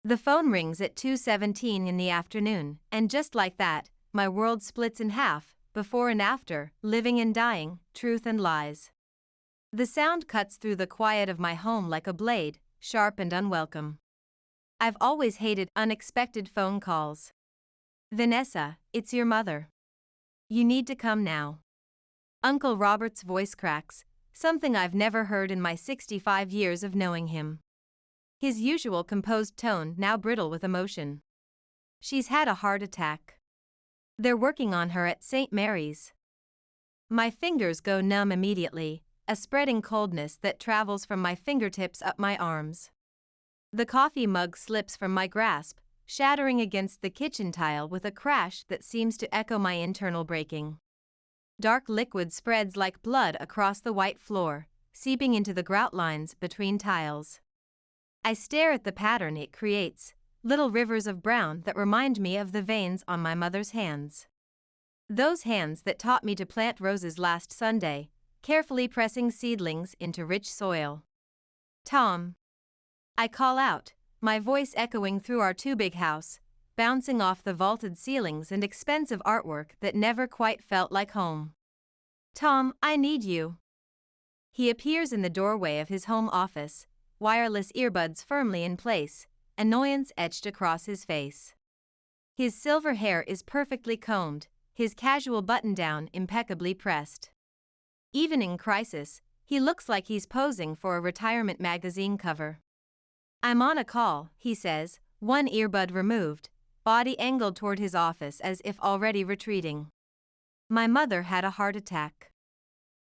The phone rings at 2:17 in the afternoon, and just like that, my world splits in half, before and after, living and dying, truth and lies. The sound cuts through the quiet of my home like a blade, sharp and unwelcome. I've always hated unexpected phone calls. Vanessa, it's your mother. You need to come now. Uncle Robert's voice cracks, something I've never heard in my 65 years of knowing him. His usual composed tone now brittle with emotion. She's had a heart attack. They're working on her at St. Mary's. My fingers go numb immediately, a spreading coldness that travels from my fingertips up my arms. The coffee mug slips from my grasp, shattering against the kitchen tile with a crash that seems to echo my internal breaking. Dark liquid spreads like blood across the white floor, seeping into the grout lines between tiles. I stare at the pattern it creates, little rivers of brown that remind me of the veins on my mother's hands. Those hands that taught me to plant roses last Sunday, carefully pressing seedlings into rich soil. Tom. I call out, my voice echoing through our too-big house, bouncing off the vaulted ceilings and expensive artwork that never quite felt like home. Tom, I need you. He appears in the doorway of his home office, wireless earbuds firmly in place, annoyance etched across his face. His silver hair is perfectly combed, his casual button-down impeccably pressed. Even in crisis, he looks like he's posing for a retirement magazine cover. I'm on a call, he says, one earbud removed, body angled toward his office as if already retreating. My mother had a heart attack.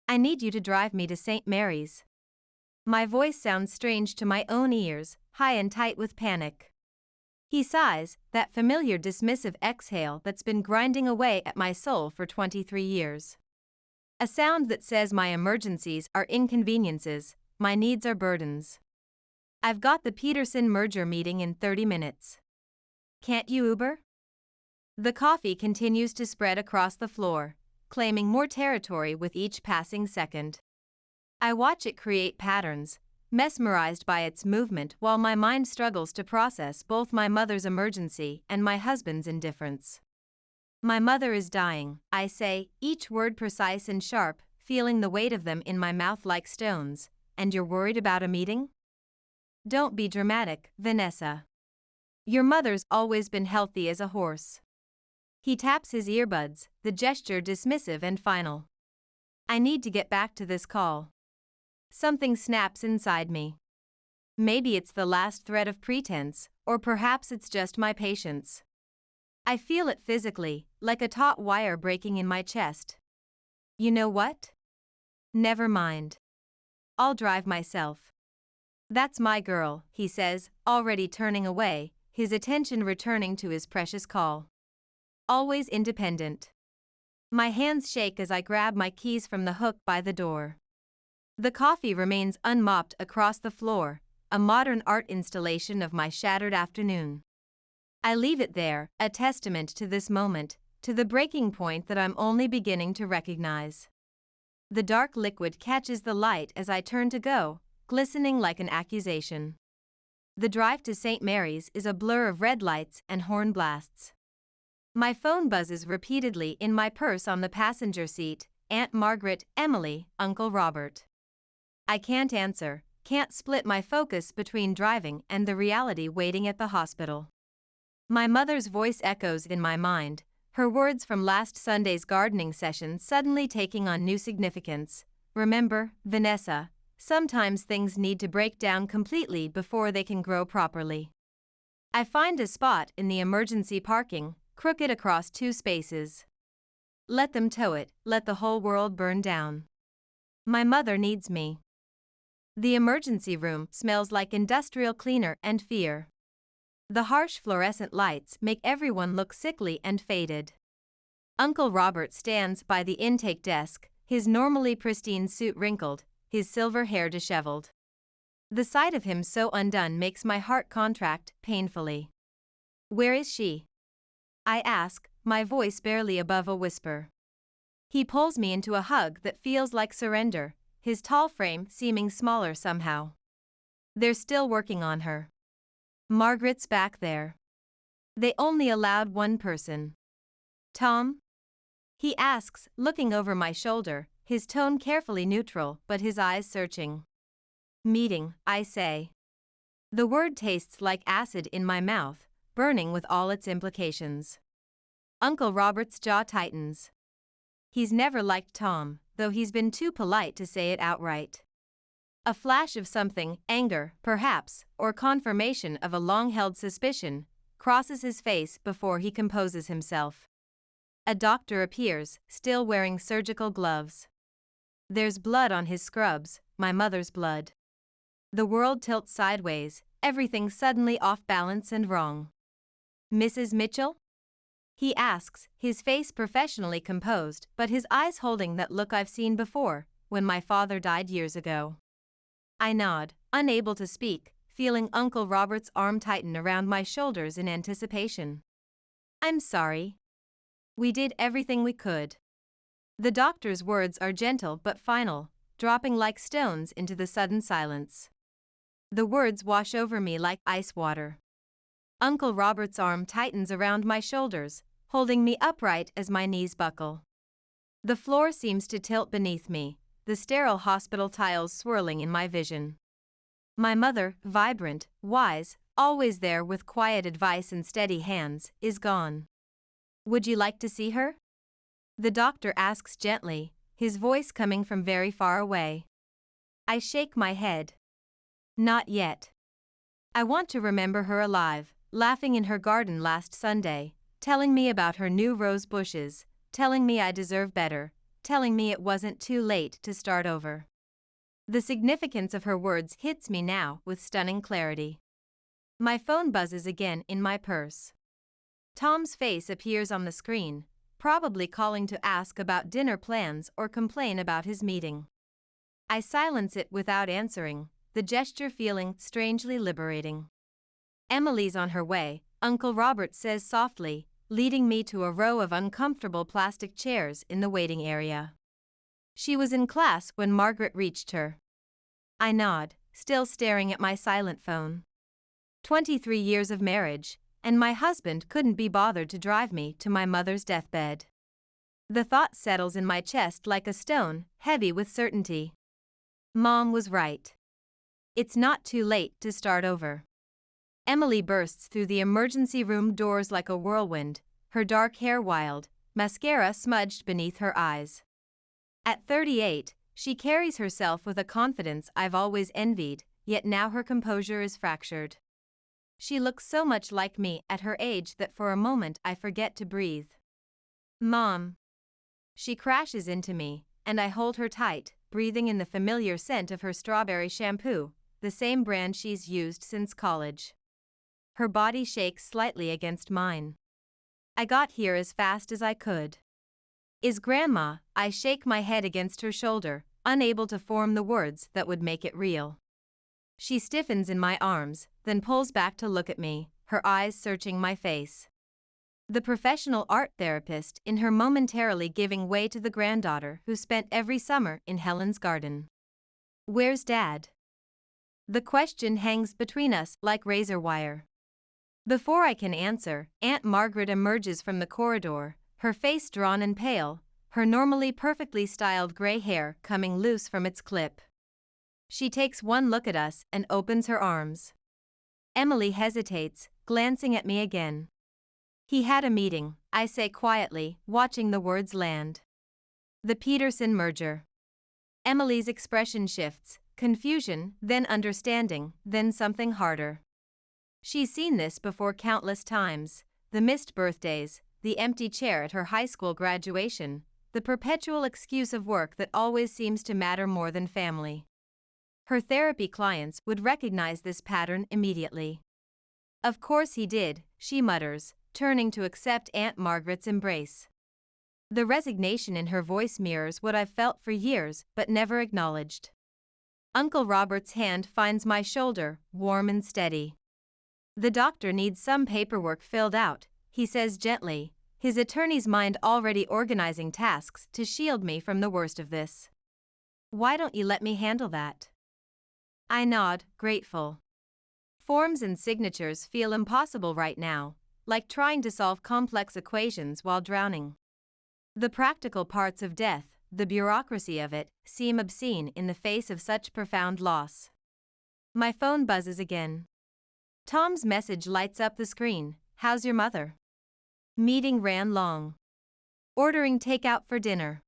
I need you to drive me to St. Mary's. My voice sounds strange to my own ears, high and tight with panic. He sighs, that familiar dismissive exhale that's been grinding away at my soul for 23 years. A sound that says my emergencies are inconveniences, my needs are burdens. I've got the Peterson merger meeting in 30 minutes. Can't you Uber? The coffee continues to spread across the floor, claiming more territory with each passing second. I watch it create patterns, mesmerized by its movement while my mind struggles to process both my mother's emergency and my husband's indifference. My mother is dying, I say, each word precise and sharp, feeling the weight of them in my mouth like stones. And you're worried about a meeting? Don't be dramatic, Vanessa. Your mother's always been healthy as a horse. He taps his earbuds, the gesture dismissive and final. I need to get back to this call. Something snaps inside me. Maybe it's the last thread of pretense, or perhaps it's just my patience. I feel it physically, like a taut wire breaking in my chest. You know what? Never mind. I'll drive myself. That's my girl, he says, already turning away, his attention returning to his precious call. Always independent. My hands shake as I grab my keys from the hook by the door. The coffee remains unmopped across the floor, a modern art installation of my shattered afternoon. I leave it there, a testament to this moment, to the breaking point that I'm only beginning to recognize. The dark liquid catches the light as I turn to go, glistening like an accusation. The drive to St. Mary's is a blur of red lights and horn blasts. My phone buzzes repeatedly in my purse on the passenger seat, Aunt Margaret, Emily, Uncle Robert. I can't answer, can't split my focus between driving and the reality waiting at the hospital. My mother's voice echoes in my mind, her words from last Sunday's gardening session suddenly taking on new significance. Remember, Vanessa, sometimes things need to break down completely before they can grow properly. I find a spot in the emergency parking, crooked across two spaces. Let them tow it, let the whole world burn down. My mother needs me. The emergency room smells like industrial cleaner and fear. The harsh fluorescent lights make everyone look sickly and faded. Uncle Robert stands by the intake desk, his normally pristine suit wrinkled, his silver hair disheveled. The sight of him so undone makes my heart contract painfully. Where is she? I ask, my voice barely above a whisper. He pulls me into a hug that feels like surrender, his tall frame seeming smaller somehow. They're still working on her. Margaret's back there. They only allowed one person. Tom? He asks, looking over my shoulder, his tone carefully neutral but his eyes searching. Meeting, I say. The word tastes like acid in my mouth, burning with all its implications. Uncle Robert's jaw tightens. He's never liked Tom, though he's been too polite to say it outright. A flash of something, anger, perhaps, or confirmation of a long-held suspicion, crosses his face before he composes himself. A doctor appears, still wearing surgical gloves. There's blood on his scrubs, my mother's blood. The world tilts sideways, everything suddenly off balance and wrong. Mrs. Mitchell? He asks, his face professionally composed but his eyes holding that look I've seen before, when my father died years ago. I nod, unable to speak, feeling Uncle Robert's arm tighten around my shoulders in anticipation. I'm sorry. We did everything we could. The doctor's words are gentle but final, dropping like stones into the sudden silence. The words wash over me like ice water. Uncle Robert's arm tightens around my shoulders, holding me upright as my knees buckle. The floor seems to tilt beneath me, the sterile hospital tiles swirling in my vision. My mother, vibrant, wise, always there with quiet advice and steady hands, is gone. Would you like to see her? The doctor asks gently, his voice coming from very far away. I shake my head. Not yet. I want to remember her alive, laughing in her garden last Sunday, telling me about her new rose bushes, telling me I deserve better, telling me it wasn't too late to start over. The significance of her words hits me now with stunning clarity. My phone buzzes again in my purse. Tom's face appears on the screen, probably calling to ask about dinner plans or complain about his meeting. I silence it without answering, the gesture feeling strangely liberating. Emily's on her way, Uncle Robert says softly, leading me to a row of uncomfortable plastic chairs in the waiting area. She was in class when Margaret reached her. I nod, still staring at my silent phone. 23 years of marriage, and my husband couldn't be bothered to drive me to my mother's deathbed. The thought settles in my chest like a stone, heavy with certainty. Mom was right. It's not too late to start over. Emily bursts through the emergency room doors like a whirlwind, her dark hair wild, mascara smudged beneath her eyes. At 38, she carries herself with a confidence I've always envied, yet now her composure is fractured. She looks so much like me at her age that for a moment I forget to breathe. Mom. She crashes into me, and I hold her tight, breathing in the familiar scent of her strawberry shampoo, the same brand she's used since college. Her body shakes slightly against mine. I got here as fast as I could. Is Grandma? I shake my head against her shoulder, unable to form the words that would make it real. She stiffens in my arms, then pulls back to look at me, her eyes searching my face. The professional art therapist in her momentarily giving way to the granddaughter who spent every summer in Helen's garden. Where's Dad? The question hangs between us like razor wire. Before I can answer, Aunt Margaret emerges from the corridor, her face drawn and pale, her normally perfectly styled gray hair coming loose from its clip. She takes one look at us and opens her arms. Emily hesitates, glancing at me again. He had a meeting, I say quietly, watching the words land. The Peterson merger. Emily's expression shifts, confusion, then understanding, then something harder. She's seen this before countless times, the missed birthdays, the empty chair at her high school graduation, the perpetual excuse of work that always seems to matter more than family. Her therapy clients would recognize this pattern immediately. Of course he did, she mutters, turning to accept Aunt Margaret's embrace. The resignation in her voice mirrors what I've felt for years but never acknowledged. Uncle Robert's hand finds my shoulder, warm and steady. The doctor needs some paperwork filled out, he says gently, his attorney's mind already organizing tasks to shield me from the worst of this. Why don't you let me handle that? I nod, grateful. Forms and signatures feel impossible right now, like trying to solve complex equations while drowning. The practical parts of death, the bureaucracy of it, seem obscene in the face of such profound loss. My phone buzzes again. Tom's message lights up the screen. How's your mother? Meeting ran long. Ordering takeout for dinner.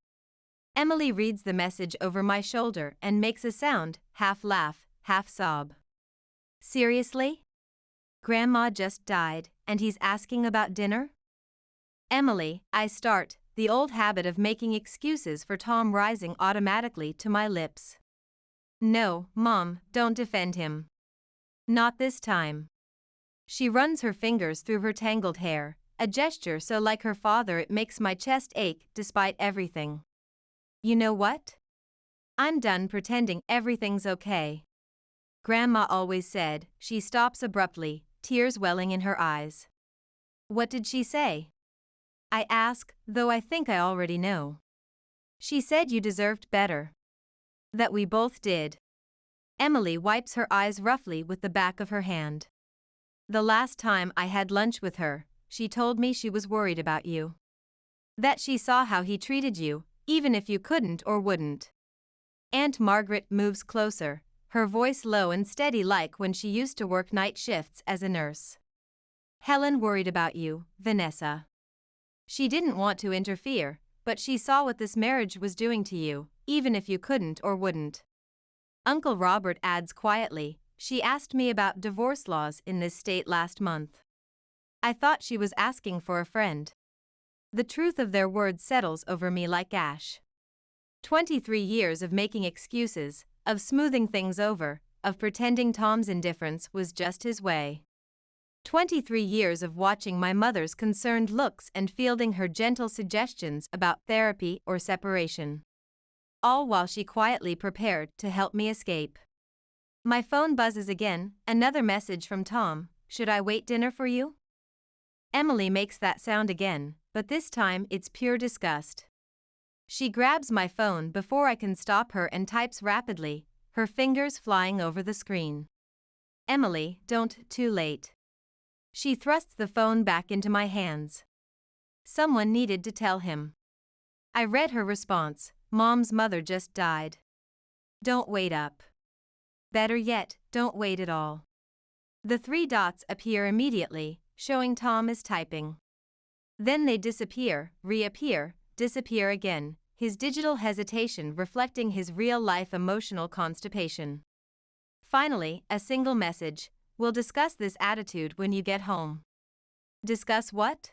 Emily reads the message over my shoulder and makes a sound, half laugh, half sob. Seriously? Grandma just died, and he's asking about dinner? Emily, I start, the old habit of making excuses for Tom rising automatically to my lips. No, Mom, don't defend him. Not this time. She runs her fingers through her tangled hair, a gesture so like her father it makes my chest ache despite everything. You know what? I'm done pretending everything's okay. Grandma always said. She stops abruptly, tears welling in her eyes. What did she say? I ask, though I think I already know. She said you deserved better. That we both did. Emily wipes her eyes roughly with the back of her hand. The last time I had lunch with her, she told me she was worried about you. That she saw how he treated you, even if you couldn't or wouldn't. Aunt Margaret moves closer, her voice low and steady like when she used to work night shifts as a nurse. Helen worried about you, Vanessa. She didn't want to interfere, but she saw what this marriage was doing to you, even if you couldn't or wouldn't. Uncle Robert adds quietly, she asked me about divorce laws in this state last month. I thought she was asking for a friend. The truth of their words settles over me like ash. 23 years of making excuses, of smoothing things over, of pretending Tom's indifference was just his way. 23 years of watching my mother's concerned looks and fielding her gentle suggestions about therapy or separation. All while she quietly prepared to help me escape. My phone buzzes again, another message from Tom. Should I wait dinner for you? Emily makes that sound again, but this time it's pure disgust. She grabs my phone before I can stop her and types rapidly, her fingers flying over the screen. Emily, don't, too late. She thrusts the phone back into my hands. Someone needed to tell him. I read her response, Mom's mother just died. Don't wait up. Better yet, don't wait at all. The 3 dots appear immediately, showing Tom is typing. Then they disappear, reappear, disappear again, his digital hesitation reflecting his real-life emotional constipation. Finally, a single message, we'll discuss this attitude when you get home. Discuss what?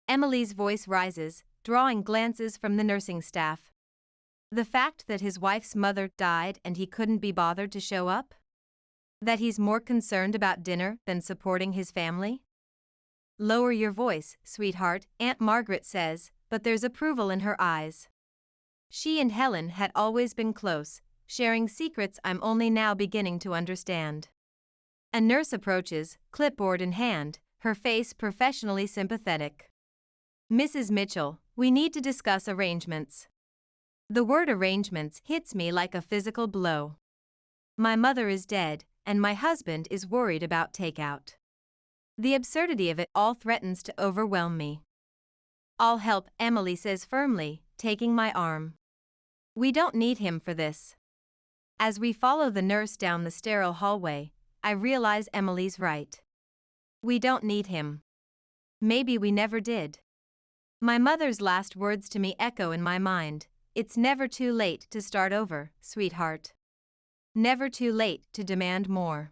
Emily's voice rises, drawing glances from the nursing staff. The fact that his wife's mother died and he couldn't be bothered to show up? That he's more concerned about dinner than supporting his family? Lower your voice, sweetheart, Aunt Margaret says, but there's approval in her eyes. She and Helen had always been close, sharing secrets I'm only now beginning to understand. A nurse approaches, clipboard in hand, her face professionally sympathetic. Mrs. Mitchell, we need to discuss arrangements. The word arrangements hits me like a physical blow. My mother is dead, and my husband is worried about takeout. The absurdity of it all threatens to overwhelm me. I'll help, Emily says firmly, taking my arm. We don't need him for this. As we follow the nurse down the sterile hallway, I realize Emily's right. We don't need him. Maybe we never did. My mother's last words to me echo in my mind. It's never too late to start over, sweetheart. Never too late to demand more.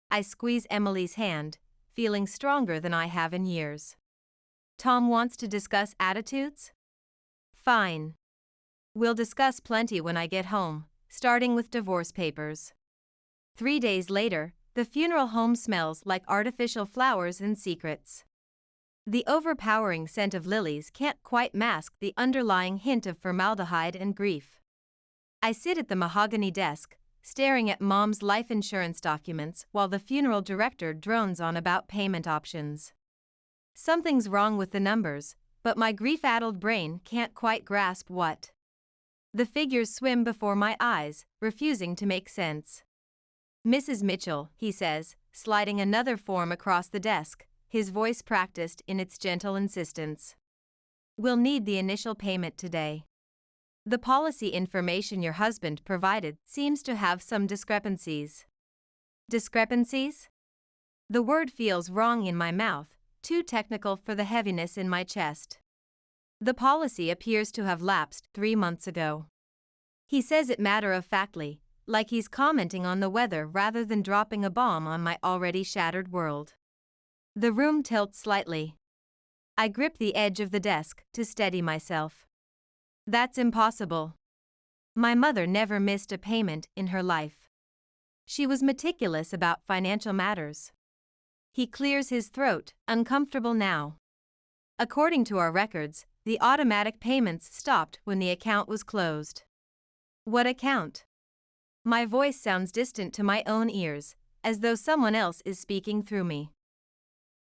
I squeeze Emily's hand, feeling stronger than I have in years. Tom wants to discuss attitudes? Fine. We'll discuss plenty when I get home, starting with divorce papers. 3 days later, the funeral home smells like artificial flowers and secrets. The overpowering scent of lilies can't quite mask the underlying hint of formaldehyde and grief. I sit at the mahogany desk, staring at Mom's life insurance documents while the funeral director drones on about payment options. Something's wrong with the numbers, but my grief-addled brain can't quite grasp what. The figures swim before my eyes, refusing to make sense. Mrs. Mitchell, he says, sliding another form across the desk, his voice practiced in its gentle insistence. We'll need the initial payment today. The policy information your husband provided seems to have some discrepancies. Discrepancies? The word feels wrong in my mouth, too technical for the heaviness in my chest. The policy appears to have lapsed 3 months ago. He says it matter-of-factly, like he's commenting on the weather rather than dropping a bomb on my already shattered world. The room tilts slightly. I grip the edge of the desk to steady myself. That's impossible. My mother never missed a payment in her life. She was meticulous about financial matters. He clears his throat, uncomfortable now. According to our records, the automatic payments stopped when the account was closed. What account? My voice sounds distant to my own ears, as though someone else is speaking through me.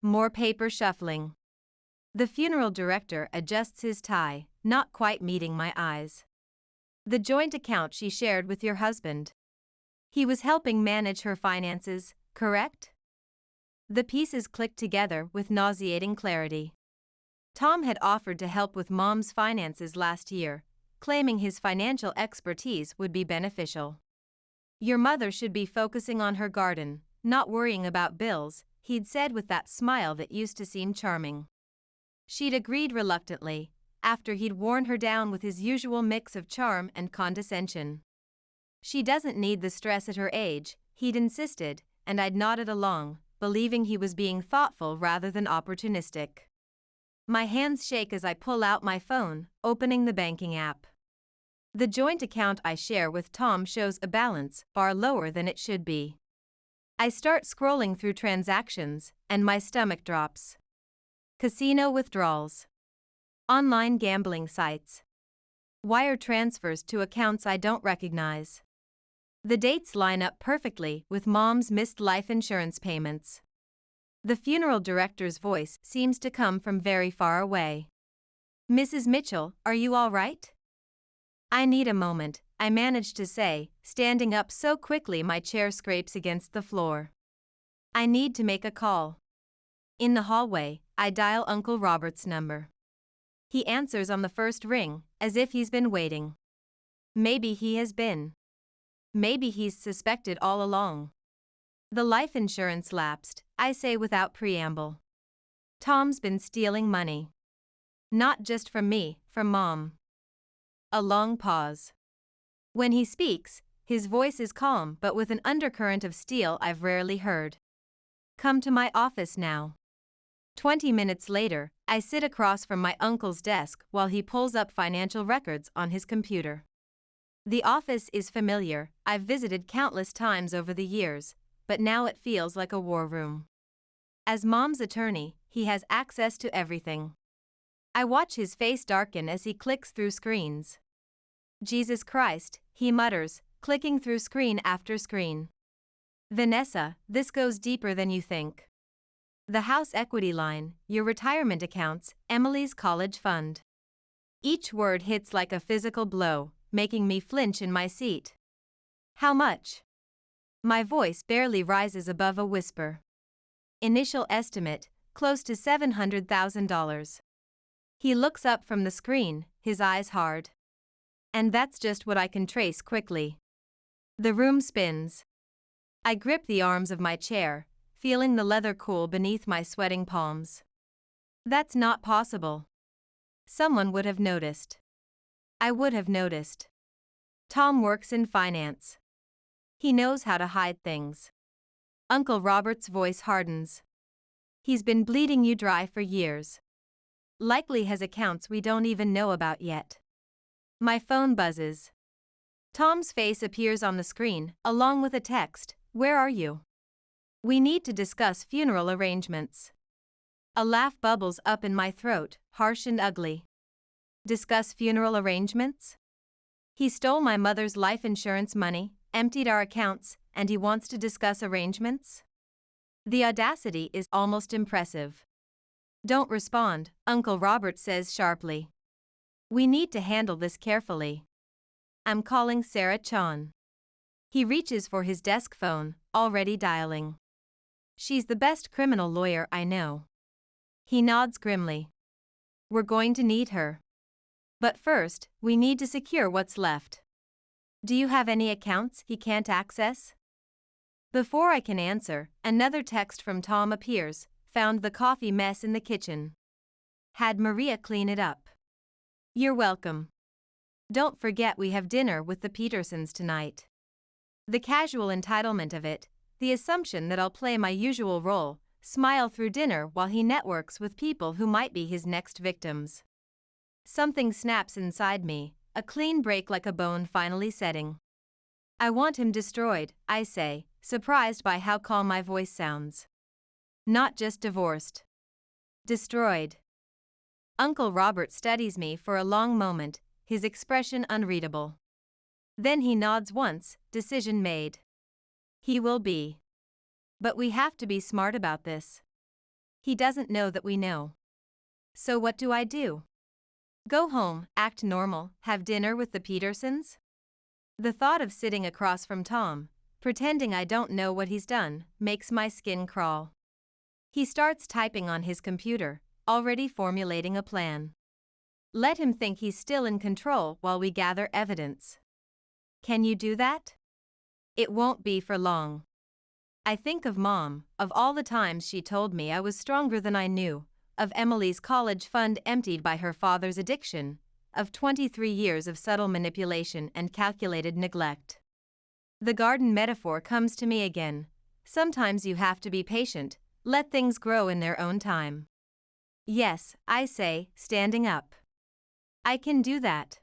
More paper shuffling. The funeral director adjusts his tie, not quite meeting my eyes. The joint account she shared with your husband. He was helping manage her finances, correct? The pieces clicked together with nauseating clarity. Tom had offered to help with Mom's finances last year, claiming his financial expertise would be beneficial. Your mother should be focusing on her garden, not worrying about bills, he'd said with that smile that used to seem charming. She'd agreed reluctantly, after he'd worn her down with his usual mix of charm and condescension. She doesn't need the stress at her age, he'd insisted, and I'd nodded along, believing he was being thoughtful rather than opportunistic. My hands shake as I pull out my phone, opening the banking app. The joint account I share with Tom shows a balance far lower than it should be. I start scrolling through transactions, and my stomach drops. Casino withdrawals. Online gambling sites. Wire transfers to accounts I don't recognize. The dates line up perfectly with Mom's missed life insurance payments. The funeral director's voice seems to come from very far away. Mrs. Mitchell, are you all right? I need a moment, I manage to say, standing up so quickly my chair scrapes against the floor. I need to make a call. In the hallway, I dial Uncle Robert's number. He answers on the first ring, as if he's been waiting. Maybe he has been. Maybe he's suspected all along. The life insurance lapsed, I say without preamble. Tom's been stealing money. Not just from me, from Mom. A long pause. When he speaks, his voice is calm but with an undercurrent of steel I've rarely heard. Come to my office now. 20 minutes later, I sit across from my uncle's desk while he pulls up financial records on his computer. The office is familiar, I've visited countless times over the years, but now it feels like a war room. As Mom's attorney, he has access to everything. I watch his face darken as he clicks through screens. Jesus Christ, he mutters, clicking through screen after screen. Vanessa, this goes deeper than you think. The house equity line, your retirement accounts, Emily's college fund. Each word hits like a physical blow, making me flinch in my seat. How much? My voice barely rises above a whisper. Initial estimate, close to $700,000. He looks up from the screen, his eyes hard. And that's just what I can trace quickly. The room spins. I grip the arms of my chair, feeling the leather cool beneath my sweating palms. That's not possible. Someone would have noticed. I would have noticed. Tom works in finance. He knows how to hide things. Uncle Robert's voice hardens. He's been bleeding you dry for years. Likely has accounts we don't even know about yet. My phone buzzes. Tom's face appears on the screen, along with a text, "Where are you? We need to discuss funeral arrangements." A laugh bubbles up in my throat, harsh and ugly. Discuss funeral arrangements? He stole my mother's life insurance money, emptied our accounts, and he wants to discuss arrangements? The audacity is almost impressive. Don't respond, Uncle Robert says sharply. We need to handle this carefully. I'm calling Sarah Chon. He reaches for his desk phone, already dialing. She's the best criminal lawyer I know. He nods grimly. We're going to need her. But first, we need to secure what's left. Do you have any accounts he can't access? Before I can answer, another text from Tom appears. Found the coffee mess in the kitchen. Had Maria clean it up. You're welcome. Don't forget we have dinner with the Petersons tonight. The casual entitlement of it, the assumption that I'll play my usual role, smile through dinner while he networks with people who might be his next victims. Something snaps inside me, a clean break like a bone finally setting. I want him destroyed, I say, surprised by how calm my voice sounds. Not just divorced. Destroyed. Uncle Robert studies me for a long moment, his expression unreadable. Then he nods once, decision made. He will be. But we have to be smart about this. He doesn't know that we know. So what do I do? Go home, act normal, have dinner with the Petersons? The thought of sitting across from Tom, pretending I don't know what he's done, makes my skin crawl. He starts typing on his computer, already formulating a plan. Let him think he's still in control while we gather evidence. Can you do that? It won't be for long. I think of Mom, of all the times she told me I was stronger than I knew, of Emily's college fund emptied by her father's addiction, of 23 years of subtle manipulation and calculated neglect. The garden metaphor comes to me again. Sometimes you have to be patient, let things grow in their own time. Yes, I say, standing up. I can do that.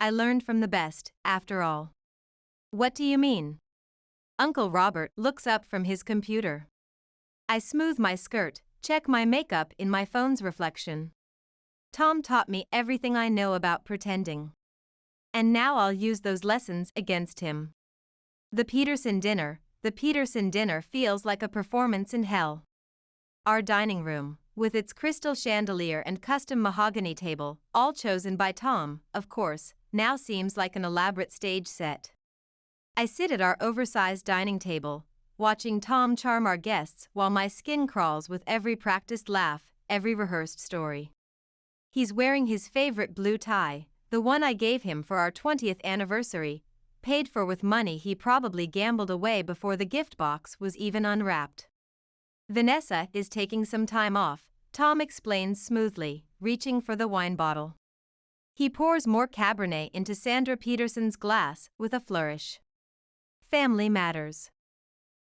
I learned from the best, after all. What do you mean? Uncle Robert looks up from his computer. I smooth my skirt, check my makeup in my phone's reflection. Tom taught me everything I know about pretending. And now I'll use those lessons against him. The Peterson dinner feels like a performance in hell. Our dining room, with its crystal chandelier and custom mahogany table, all chosen by Tom, of course, now seems like an elaborate stage set. I sit at our oversized dining table, watching Tom charm our guests while my skin crawls with every practiced laugh, every rehearsed story. He's wearing his favorite blue tie, the one I gave him for our 20th anniversary, paid for with money he probably gambled away before the gift box was even unwrapped. Vanessa is taking some time off, Tom explains smoothly, reaching for the wine bottle. He pours more Cabernet into Sandra Peterson's glass with a flourish. Family matters.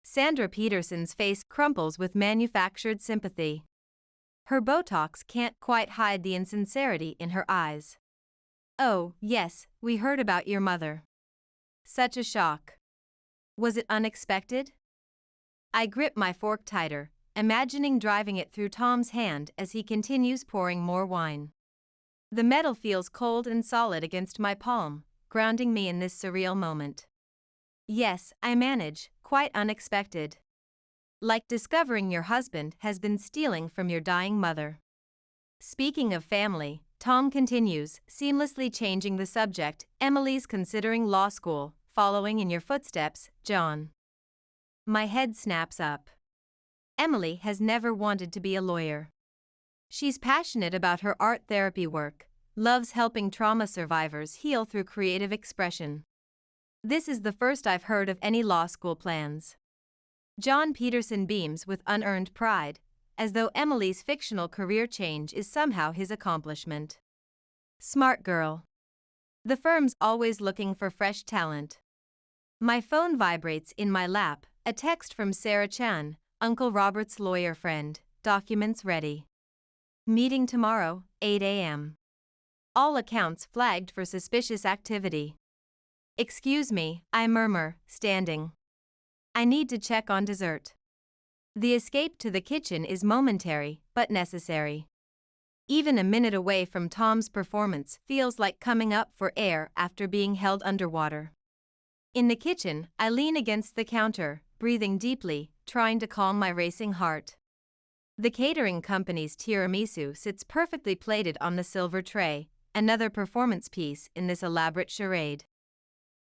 Sandra Peterson's face crumples with manufactured sympathy. Her Botox can't quite hide the insincerity in her eyes. Oh, yes, we heard about your mother. Such a shock. Was it unexpected? I grip my fork tighter, imagining driving it through Tom's hand as he continues pouring more wine. The metal feels cold and solid against my palm, grounding me in this surreal moment. Yes, I manage, quite unexpected. Like discovering your husband has been stealing from your dying mother. Speaking of family, Tom continues, seamlessly changing the subject. Emily's considering law school, following in your footsteps, John. My head snaps up. Emily has never wanted to be a lawyer. She's passionate about her art therapy work, loves helping trauma survivors heal through creative expression. This is the first I've heard of any law school plans. John Peterson beams with unearned pride, as though Emily's fictional career change is somehow his accomplishment. Smart girl. The firm's always looking for fresh talent. My phone vibrates in my lap, a text from Sarah Chan, Uncle Robert's lawyer friend, documents ready. Meeting tomorrow, 8 a.m. All accounts flagged for suspicious activity. Excuse me, I murmur, standing. I need to check on dessert. The escape to the kitchen is momentary, but necessary. Even a minute away from Tom's performance feels like coming up for air after being held underwater. In the kitchen, I lean against the counter, breathing deeply, trying to calm my racing heart. The catering company's tiramisu sits perfectly plated on the silver tray, another performance piece in this elaborate charade.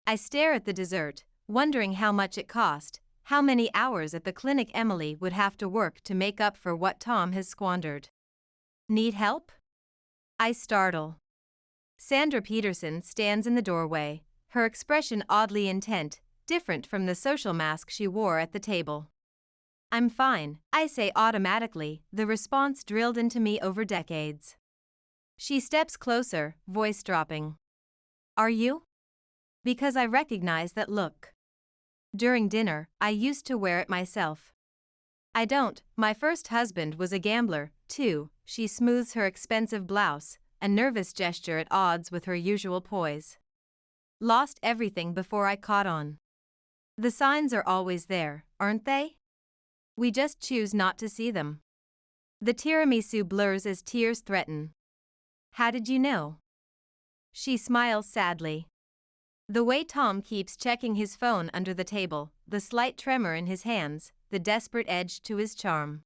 I stare at the dessert, wondering how much it cost, how many hours at the clinic Emily would have to work to make up for what Tom has squandered. Need help? I startle. Sandra Peterson stands in the doorway, her expression oddly intent, different from the social mask she wore at the table. I'm fine, I say automatically, the response drilled into me over decades. She steps closer, voice dropping. Are you? Because I recognize that look. During dinner, I used to wear it myself. I don't, my first husband was a gambler, too. She smooths her expensive blouse, a nervous gesture at odds with her usual poise. Lost everything before I caught on. The signs are always there, aren't they? We just choose not to see them. The tiramisu blurs as tears threaten. How did you know? She smiles sadly. The way Tom keeps checking his phone under the table, the slight tremor in his hands, the desperate edge to his charm.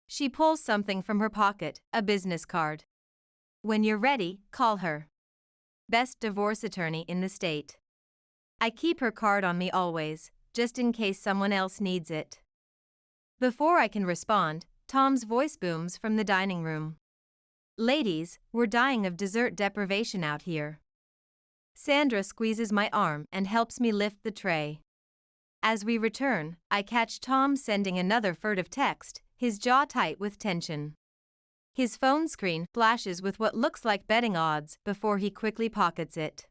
She pulls something from her pocket, a business card. When you're ready, call her. Best divorce attorney in the state. I keep her card on me always, just in case someone else needs it. Before I can respond, Tom's voice booms from the dining room. Ladies, we're dying of dessert deprivation out here. Sandra squeezes my arm and helps me lift the tray. As we return, I catch Tom sending another furtive text, his jaw tight with tension. His phone screen flashes with what looks like betting odds before he quickly pockets it.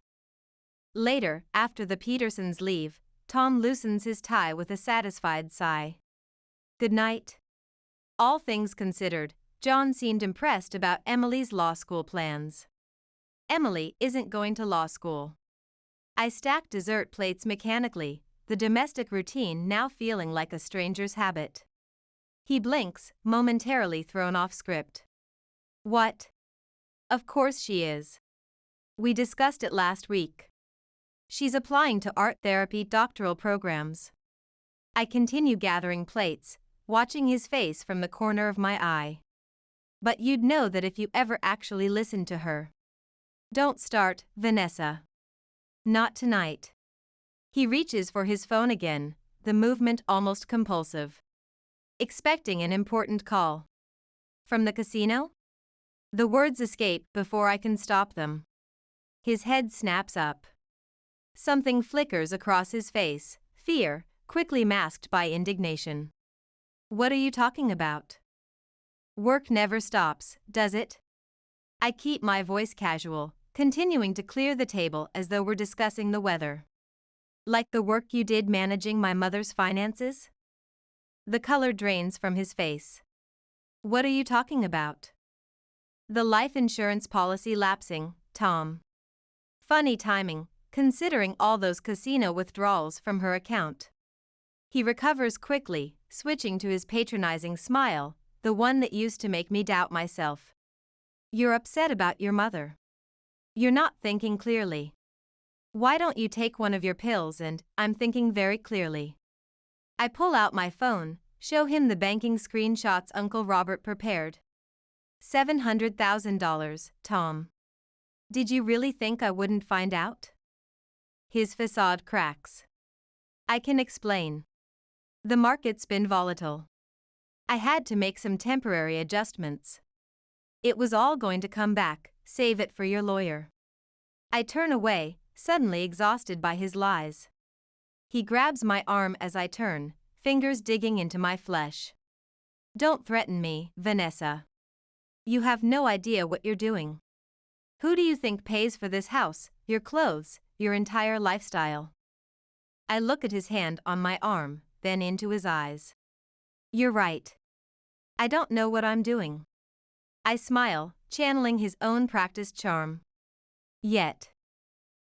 Later, after the Petersons leave, Tom loosens his tie with a satisfied sigh. Good night. All things considered, John seemed impressed about Emily's law school plans. Emily isn't going to law school. I stack dessert plates mechanically, the domestic routine now feeling like a stranger's habit. He blinks, momentarily thrown off script. What? Of course she is. We discussed it last week. She's applying to art therapy doctoral programs. I continue gathering plates, watching his face from the corner of my eye. But you'd know that if you ever actually listened to her. Don't start, Vanessa. Not tonight. He reaches for his phone again, the movement almost compulsive. Expecting an important call. From the casino? The words escape before I can stop them. His head snaps up. Something flickers across his face, fear, quickly masked by indignation. What are you talking about? Work never stops, does it? I keep my voice casual, continuing to clear the table as though we're discussing the weather. Like the work you did managing my mother's finances? The color drains from his face. What are you talking about? The life insurance policy lapsing, Tom. Funny timing, considering all those casino withdrawals from her account. He recovers quickly, switching to his patronizing smile, the one that used to make me doubt myself. You're upset about your mother. You're not thinking clearly. Why don't you take one of your pills and, I'm thinking very clearly. I pull out my phone, show him the banking screenshots Uncle Robert prepared. $700,000, Tom. Did you really think I wouldn't find out? His facade cracks. I can explain. The market's been volatile. I had to make some temporary adjustments. It was all going to come back, save it for your lawyer. I turn away, suddenly exhausted by his lies. He grabs my arm as I turn, fingers digging into my flesh. Don't threaten me, Vanessa. You have no idea what you're doing. Who do you think pays for this house, your clothes, your entire lifestyle? I look at his hand on my arm, then into his eyes. You're right. I don't know what I'm doing. I smile, channeling his own practiced charm. Yet.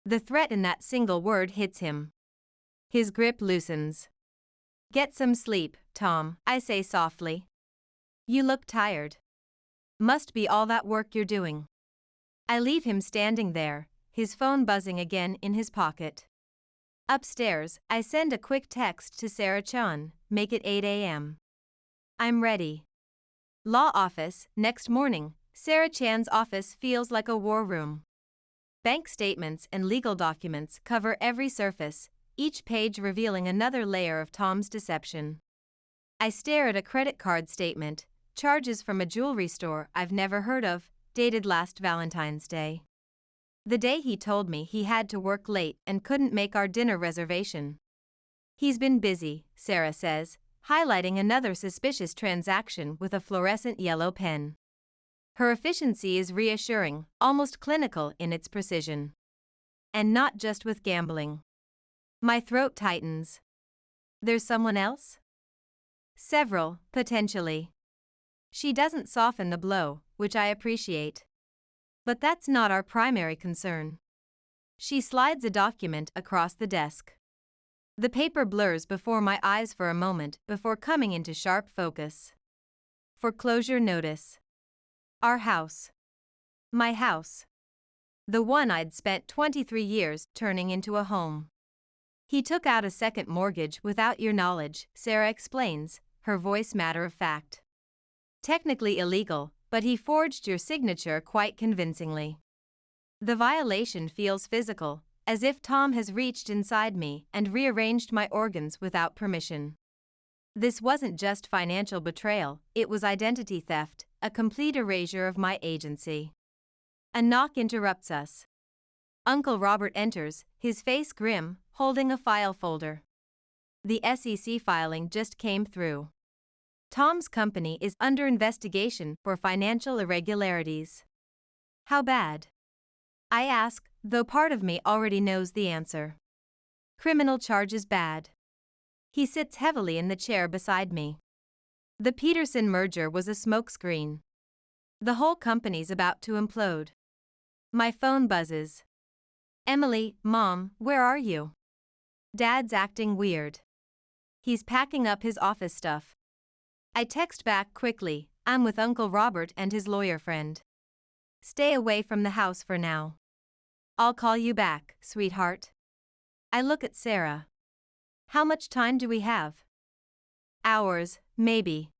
The threat in that single word hits him. His grip loosens. Get some sleep, Tom, I say softly. You look tired. Must be all that work you're doing. I leave him standing there, his phone buzzing again in his pocket. Upstairs, I send a quick text to Sarah Chun, make it 8 a.m. I'm ready. Law office, next morning. Sarah Chan's office feels like a war room. Bank statements and legal documents cover every surface, each page revealing another layer of Tom's deception. I stare at a credit card statement, charges from a jewelry store I've never heard of, dated last Valentine's Day. The day he told me he had to work late and couldn't make our dinner reservation. He's been busy, Sarah says, highlighting another suspicious transaction with a fluorescent yellow pen. Her efficiency is reassuring, almost clinical in its precision. And not just with gambling. My throat tightens. There's someone else? Several, potentially. She doesn't soften the blow, which I appreciate. But that's not our primary concern. She slides a document across the desk. The paper blurs before my eyes for a moment before coming into sharp focus. Foreclosure notice. Our house. My house. The one I'd spent 23 years turning into a home. He took out a second mortgage without your knowledge, Sarah explains, her voice matter of fact. Technically illegal, but he forged your signature quite convincingly. The violation feels physical, as if Tom has reached inside me and rearranged my organs without permission. This wasn't just financial betrayal, it was identity theft, a complete erasure of my agency. A knock interrupts us. Uncle Robert enters, his face grim, holding a file folder. The SEC filing just came through. Tom's company is under investigation for financial irregularities. How bad? I ask, though part of me already knows the answer. Criminal charges bad. He sits heavily in the chair beside me. The Peterson merger was a smokescreen. The whole company's about to implode. My phone buzzes. Emily, Mom, where are you? Dad's acting weird. He's packing up his office stuff. I text back quickly, I'm with Uncle Robert and his lawyer friend. Stay away from the house for now. I'll call you back, sweetheart. I look at Sarah. How much time do we have? Hours, maybe.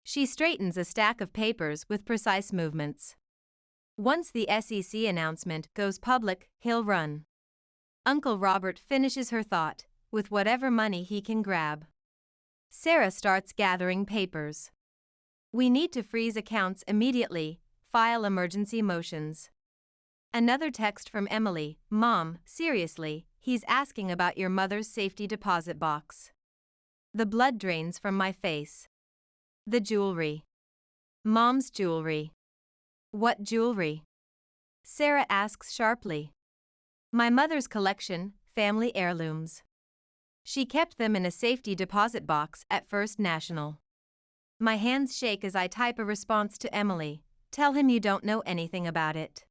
She straightens a stack of papers with precise movements. Once the SEC announcement goes public, he'll run. Uncle Robert finishes her thought, with whatever money he can grab. Sarah starts gathering papers. We need to freeze accounts immediately, file emergency motions. Another text from Emily, Mom, seriously, he's asking about your mother's safety deposit box. The blood drains from my face. The jewelry. Mom's jewelry. What jewelry? Sarah asks sharply. My mother's collection, family heirlooms. She kept them in a safety deposit box at First National. My hands shake as I type a response to Emily. Tell him you don't know anything about it.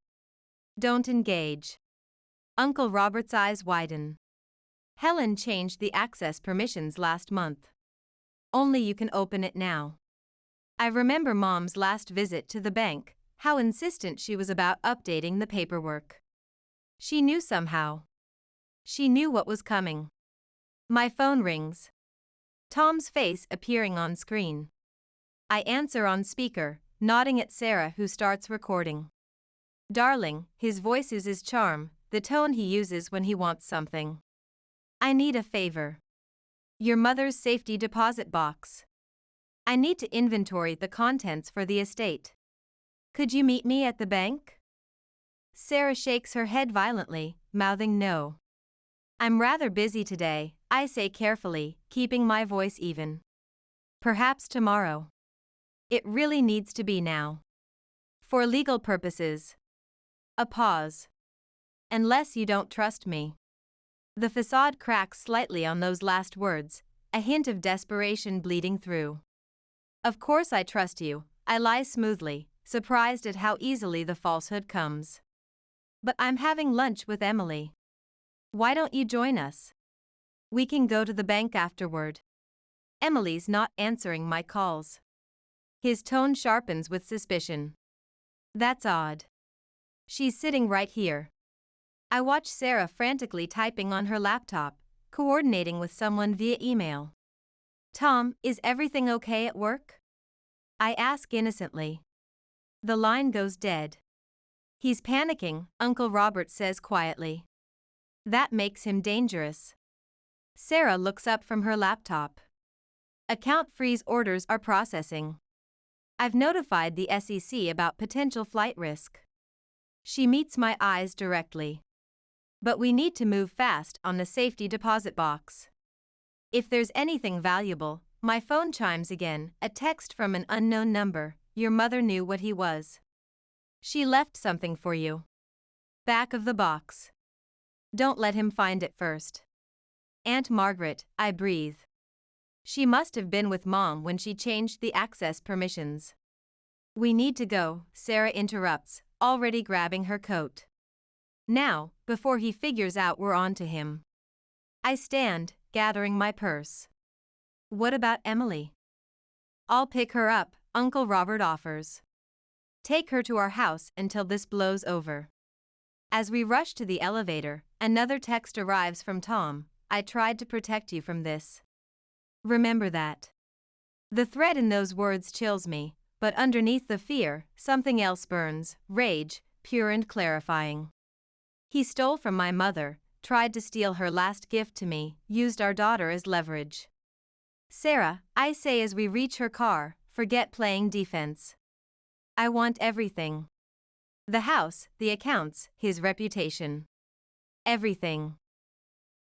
Don't engage. Uncle Robert's eyes widen. Helen changed the access permissions last month. Only you can open it now. I remember Mom's last visit to the bank, how insistent she was about updating the paperwork. She knew somehow. She knew what was coming. My phone rings. Tom's face appearing on screen. I answer on speaker, nodding at Sarah, who starts recording. Darling, his voice is his charm, the tone he uses when he wants something. I need a favor. Your mother's safety deposit box. I need to inventory the contents for the estate. Could you meet me at the bank? Sarah shakes her head violently, mouthing no. I'm rather busy today, I say carefully, keeping my voice even. Perhaps tomorrow. It really needs to be now. For legal purposes. A pause. Unless you don't trust me. The facade cracks slightly on those last words, a hint of desperation bleeding through. Of course I trust you, I lie smoothly, surprised at how easily the falsehood comes. But I'm having lunch with Emily. Why don't you join us? We can go to the bank afterward. Emily's not answering my calls. His tone sharpens with suspicion. That's odd. She's sitting right here. I watch Sarah frantically typing on her laptop, coordinating with someone via email. Tom, is everything okay at work? I ask innocently. The line goes dead. He's panicking, Uncle Robert says quietly. That makes him dangerous. Sarah looks up from her laptop. Account freeze orders are processing. I've notified the SEC about potential flight risk. She meets my eyes directly. But we need to move fast on the safety deposit box. If there's anything valuable, my phone chimes again, a text from an unknown number. Your mother knew what he was. She left something for you. Back of the box. Don't let him find it first. Aunt Margaret, I breathe. She must have been with Mom when she changed the access permissions. We need to go, Sarah interrupts, already grabbing her coat. Now, before he figures out we're on to him. I stand, gathering my purse. What about Emily? I'll pick her up, Uncle Robert offers. Take her to our house until this blows over. As we rush to the elevator, another text arrives from Tom. I tried to protect you from this. Remember that. The threat in those words chills me, but underneath the fear, something else burns, rage, pure and clarifying. He stole from my mother, tried to steal her last gift to me, used our daughter as leverage. Sarah, I say as we reach her car, forget playing defense. I want everything. The house, the accounts, his reputation. Everything.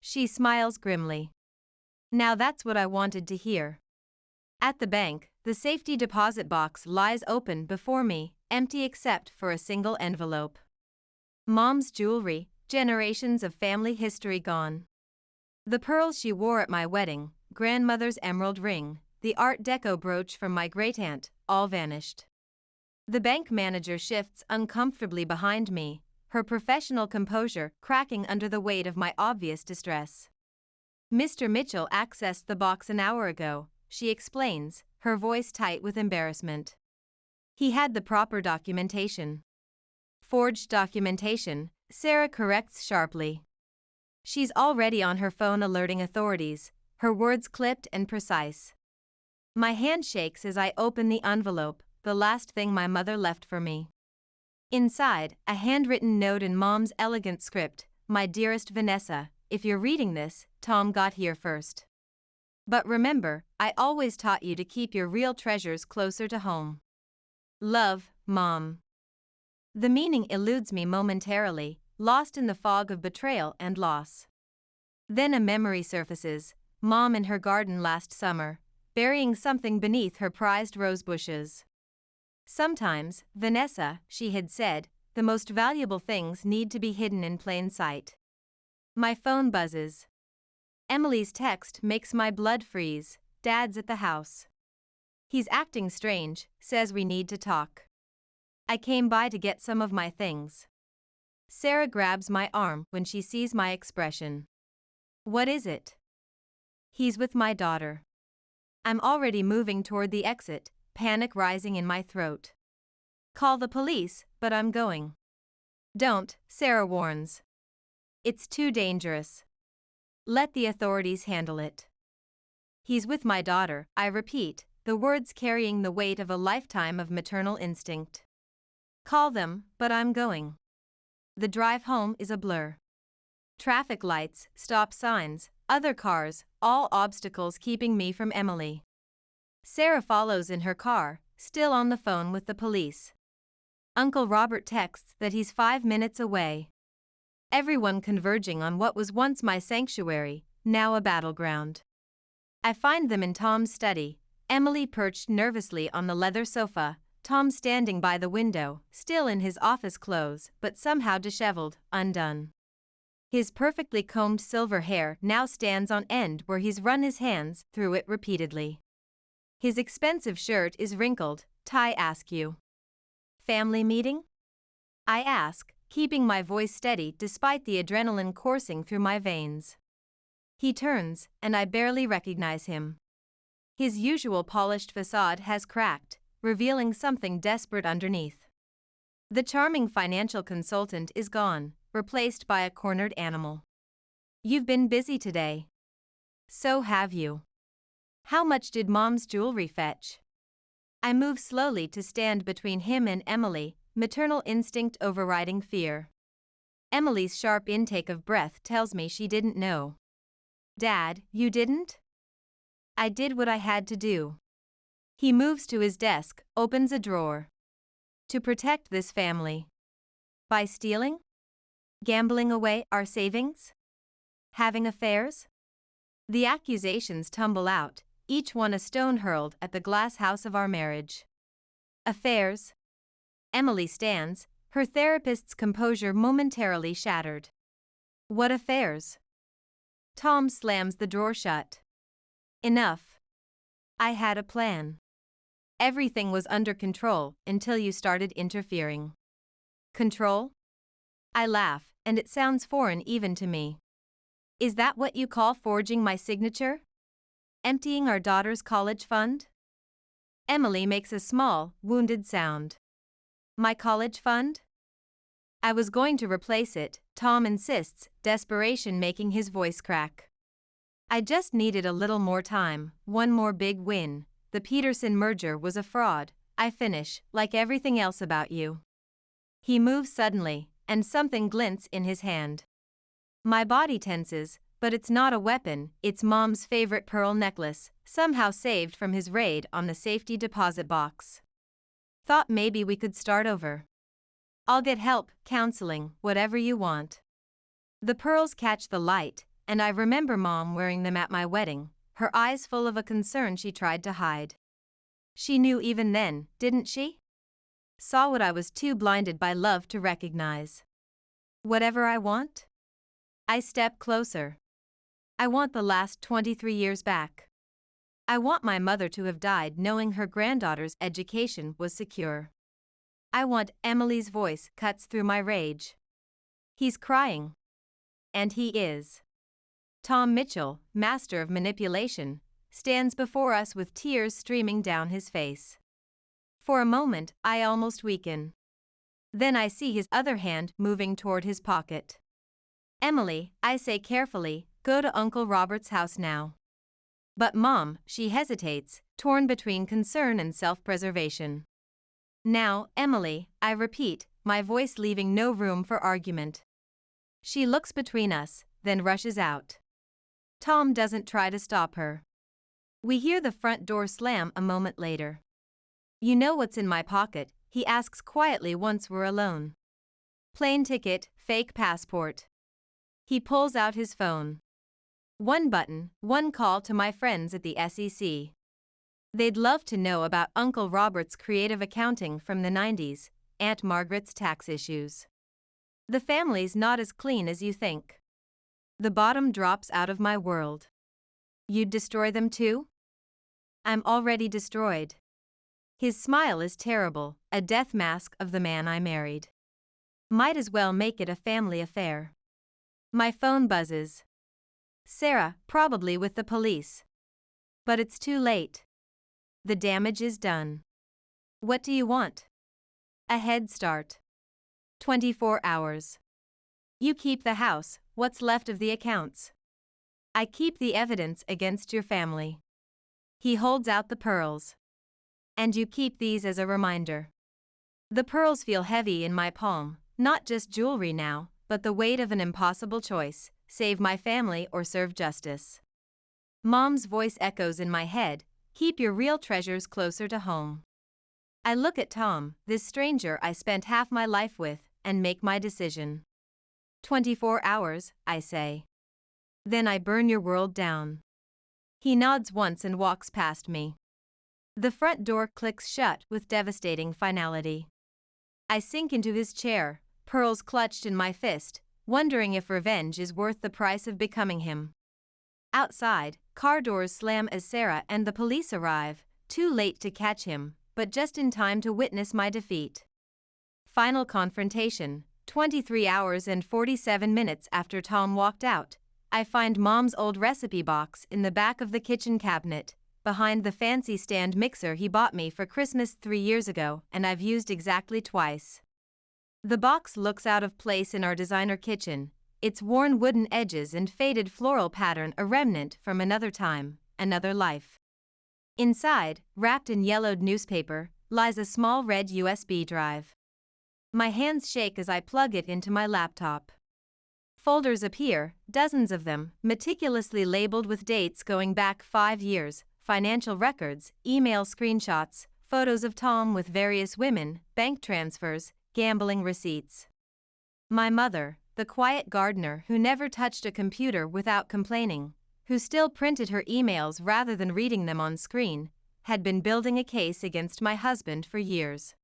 She smiles grimly. Now that's what I wanted to hear. At the bank, the safety deposit box lies open before me, empty except for a single envelope. Mom's jewelry, generations of family history gone. The pearls she wore at my wedding, grandmother's emerald ring, the Art Deco brooch from my great-aunt, all vanished. The bank manager shifts uncomfortably behind me, her professional composure cracking under the weight of my obvious distress. Mr. Mitchell accessed the box an hour ago, she explains, her voice tight with embarrassment. He had the proper documentation. Forged documentation, Sarah corrects sharply. She's already on her phone alerting authorities, her words clipped and precise. My hand shakes as I open the envelope, the last thing my mother left for me. Inside, a handwritten note in Mom's elegant script, My dearest Vanessa, if you're reading this, Tom got here first. But remember, I always taught you to keep your real treasures closer to home. Love, Mom. The meaning eludes me momentarily, lost in the fog of betrayal and loss. Then a memory surfaces, Mom in her garden last summer, burying something beneath her prized rose bushes. Sometimes, Vanessa, she had said, the most valuable things need to be hidden in plain sight. My phone buzzes. Emily's text makes my blood freeze. Dad's at the house. He's acting strange, says we need to talk. I came by to get some of my things. Sarah grabs my arm when she sees my expression. What is it? He's with my daughter. I'm already moving toward the exit, panic rising in my throat. Call the police, but I'm going. Don't, Sarah warns. It's too dangerous. Let the authorities handle it. He's with my daughter, I repeat, the words carrying the weight of a lifetime of maternal instinct. Call them, but I'm going. The drive home is a blur. Traffic lights, stop signs, other cars, all obstacles keeping me from Emily. Sarah follows in her car, still on the phone with the police. Uncle Robert texts that he's 5 minutes away. Everyone converging on what was once my sanctuary, now a battleground. I find them in Tom's study, Emily perched nervously on the leather sofa, Tom standing by the window, still in his office clothes, but somehow disheveled, undone. His perfectly combed silver hair now stands on end where he's run his hands through it repeatedly. His expensive shirt is wrinkled, tie askew. Family meeting? I ask, keeping my voice steady despite the adrenaline coursing through my veins. He turns, and I barely recognize him. His usual polished facade has cracked, revealing something desperate underneath. The charming financial consultant is gone, replaced by a cornered animal. You've been busy today. So have you. How much did Mom's jewelry fetch? I move slowly to stand between him and Emily, maternal instinct overriding fear. Emily's sharp intake of breath tells me she didn't know. Dad, you didn't? I did what I had to do. He moves to his desk, opens a drawer. To protect this family. By stealing? Gambling away our savings? Having affairs? The accusations tumble out, each one a stone hurled at the glass house of our marriage. Affairs? Emily stands, her therapist's composure momentarily shattered. What affairs? Tom slams the drawer shut. Enough. I had a plan. Everything was under control until you started interfering. Control? I laugh, and it sounds foreign even to me. Is that what you call forging my signature? Emptying our daughter's college fund? Emily makes a small, wounded sound. My college fund? I was going to replace it, Tom insists, desperation making his voice crack. I just needed a little more time, one more big win. The Peterson merger was a fraud, I finish, like everything else about you. He moves suddenly, and something glints in his hand. My body tenses, but it's not a weapon, it's Mom's favorite pearl necklace, somehow saved from his raid on the safety deposit box. Thought maybe we could start over. I'll get help, counseling, whatever you want. The pearls catch the light, and I remember Mom wearing them at my wedding, her eyes full of a concern she tried to hide. She knew even then, didn't she? Saw what I was too blinded by love to recognize. Whatever I want? I step closer. I want the last 23 years back. I want my mother to have died knowing her granddaughter's education was secure. I want Emily's voice cuts through my rage. He's crying. And he is. Tom Mitchell, master of manipulation, stands before us with tears streaming down his face. For a moment, I almost weaken. Then I see his other hand moving toward his pocket. Emily, I say carefully, go to Uncle Robert's house now. But Mom, she hesitates, torn between concern and self-preservation. Now, Emily, I repeat, my voice leaving no room for argument. She looks between us, then rushes out. Tom doesn't try to stop her. We hear the front door slam a moment later. You know what's in my pocket, he asks quietly once we're alone. Plane ticket, fake passport. He pulls out his phone. One button, one call to my friends at the SEC. They'd love to know about Uncle Robert's creative accounting from the 90s, Aunt Margaret's tax issues. The family's not as clean as you think. The bottom drops out of my world. You'd destroy them too? I'm already destroyed. His smile is terrible, a death mask of the man I married. Might as well make it a family affair. My phone buzzes. Sarah, probably with the police. But it's too late. The damage is done. What do you want? A head start. 24 hours. You keep the house, what's left of the accounts. I keep the evidence against your family. He holds out the pearls. And you keep these as a reminder. The pearls feel heavy in my palm, not just jewelry now, but the weight of an impossible choice, save my family or serve justice. Mom's voice echoes in my head, keep your real treasures closer to home. I look at Tom, this stranger I spent half my life with, and make my decision. 24 hours, I say. Then I burn your world down. He nods once and walks past me. The front door clicks shut with devastating finality. I sink into his chair, pearls clutched in my fist, wondering if revenge is worth the price of becoming him. Outside, car doors slam as Sarah and the police arrive, too late to catch him, but just in time to witness my defeat. Final confrontation, 23 hours and 47 minutes after Tom walked out, I find Mom's old recipe box in the back of the kitchen cabinet, behind the fancy stand mixer he bought me for Christmas 3 years ago and I've used exactly twice. The box looks out of place in our designer kitchen, its worn wooden edges and faded floral pattern a remnant from another time, another life. Inside, wrapped in yellowed newspaper, lies a small red USB drive. My hands shake as I plug it into my laptop. Folders appear, dozens of them, meticulously labeled with dates going back 5 years, financial records, email screenshots, photos of Tom with various women, bank transfers, gambling receipts. My mother, the quiet gardener who never touched a computer without complaining, who still printed her emails rather than reading them on screen, had been building a case against my husband for years.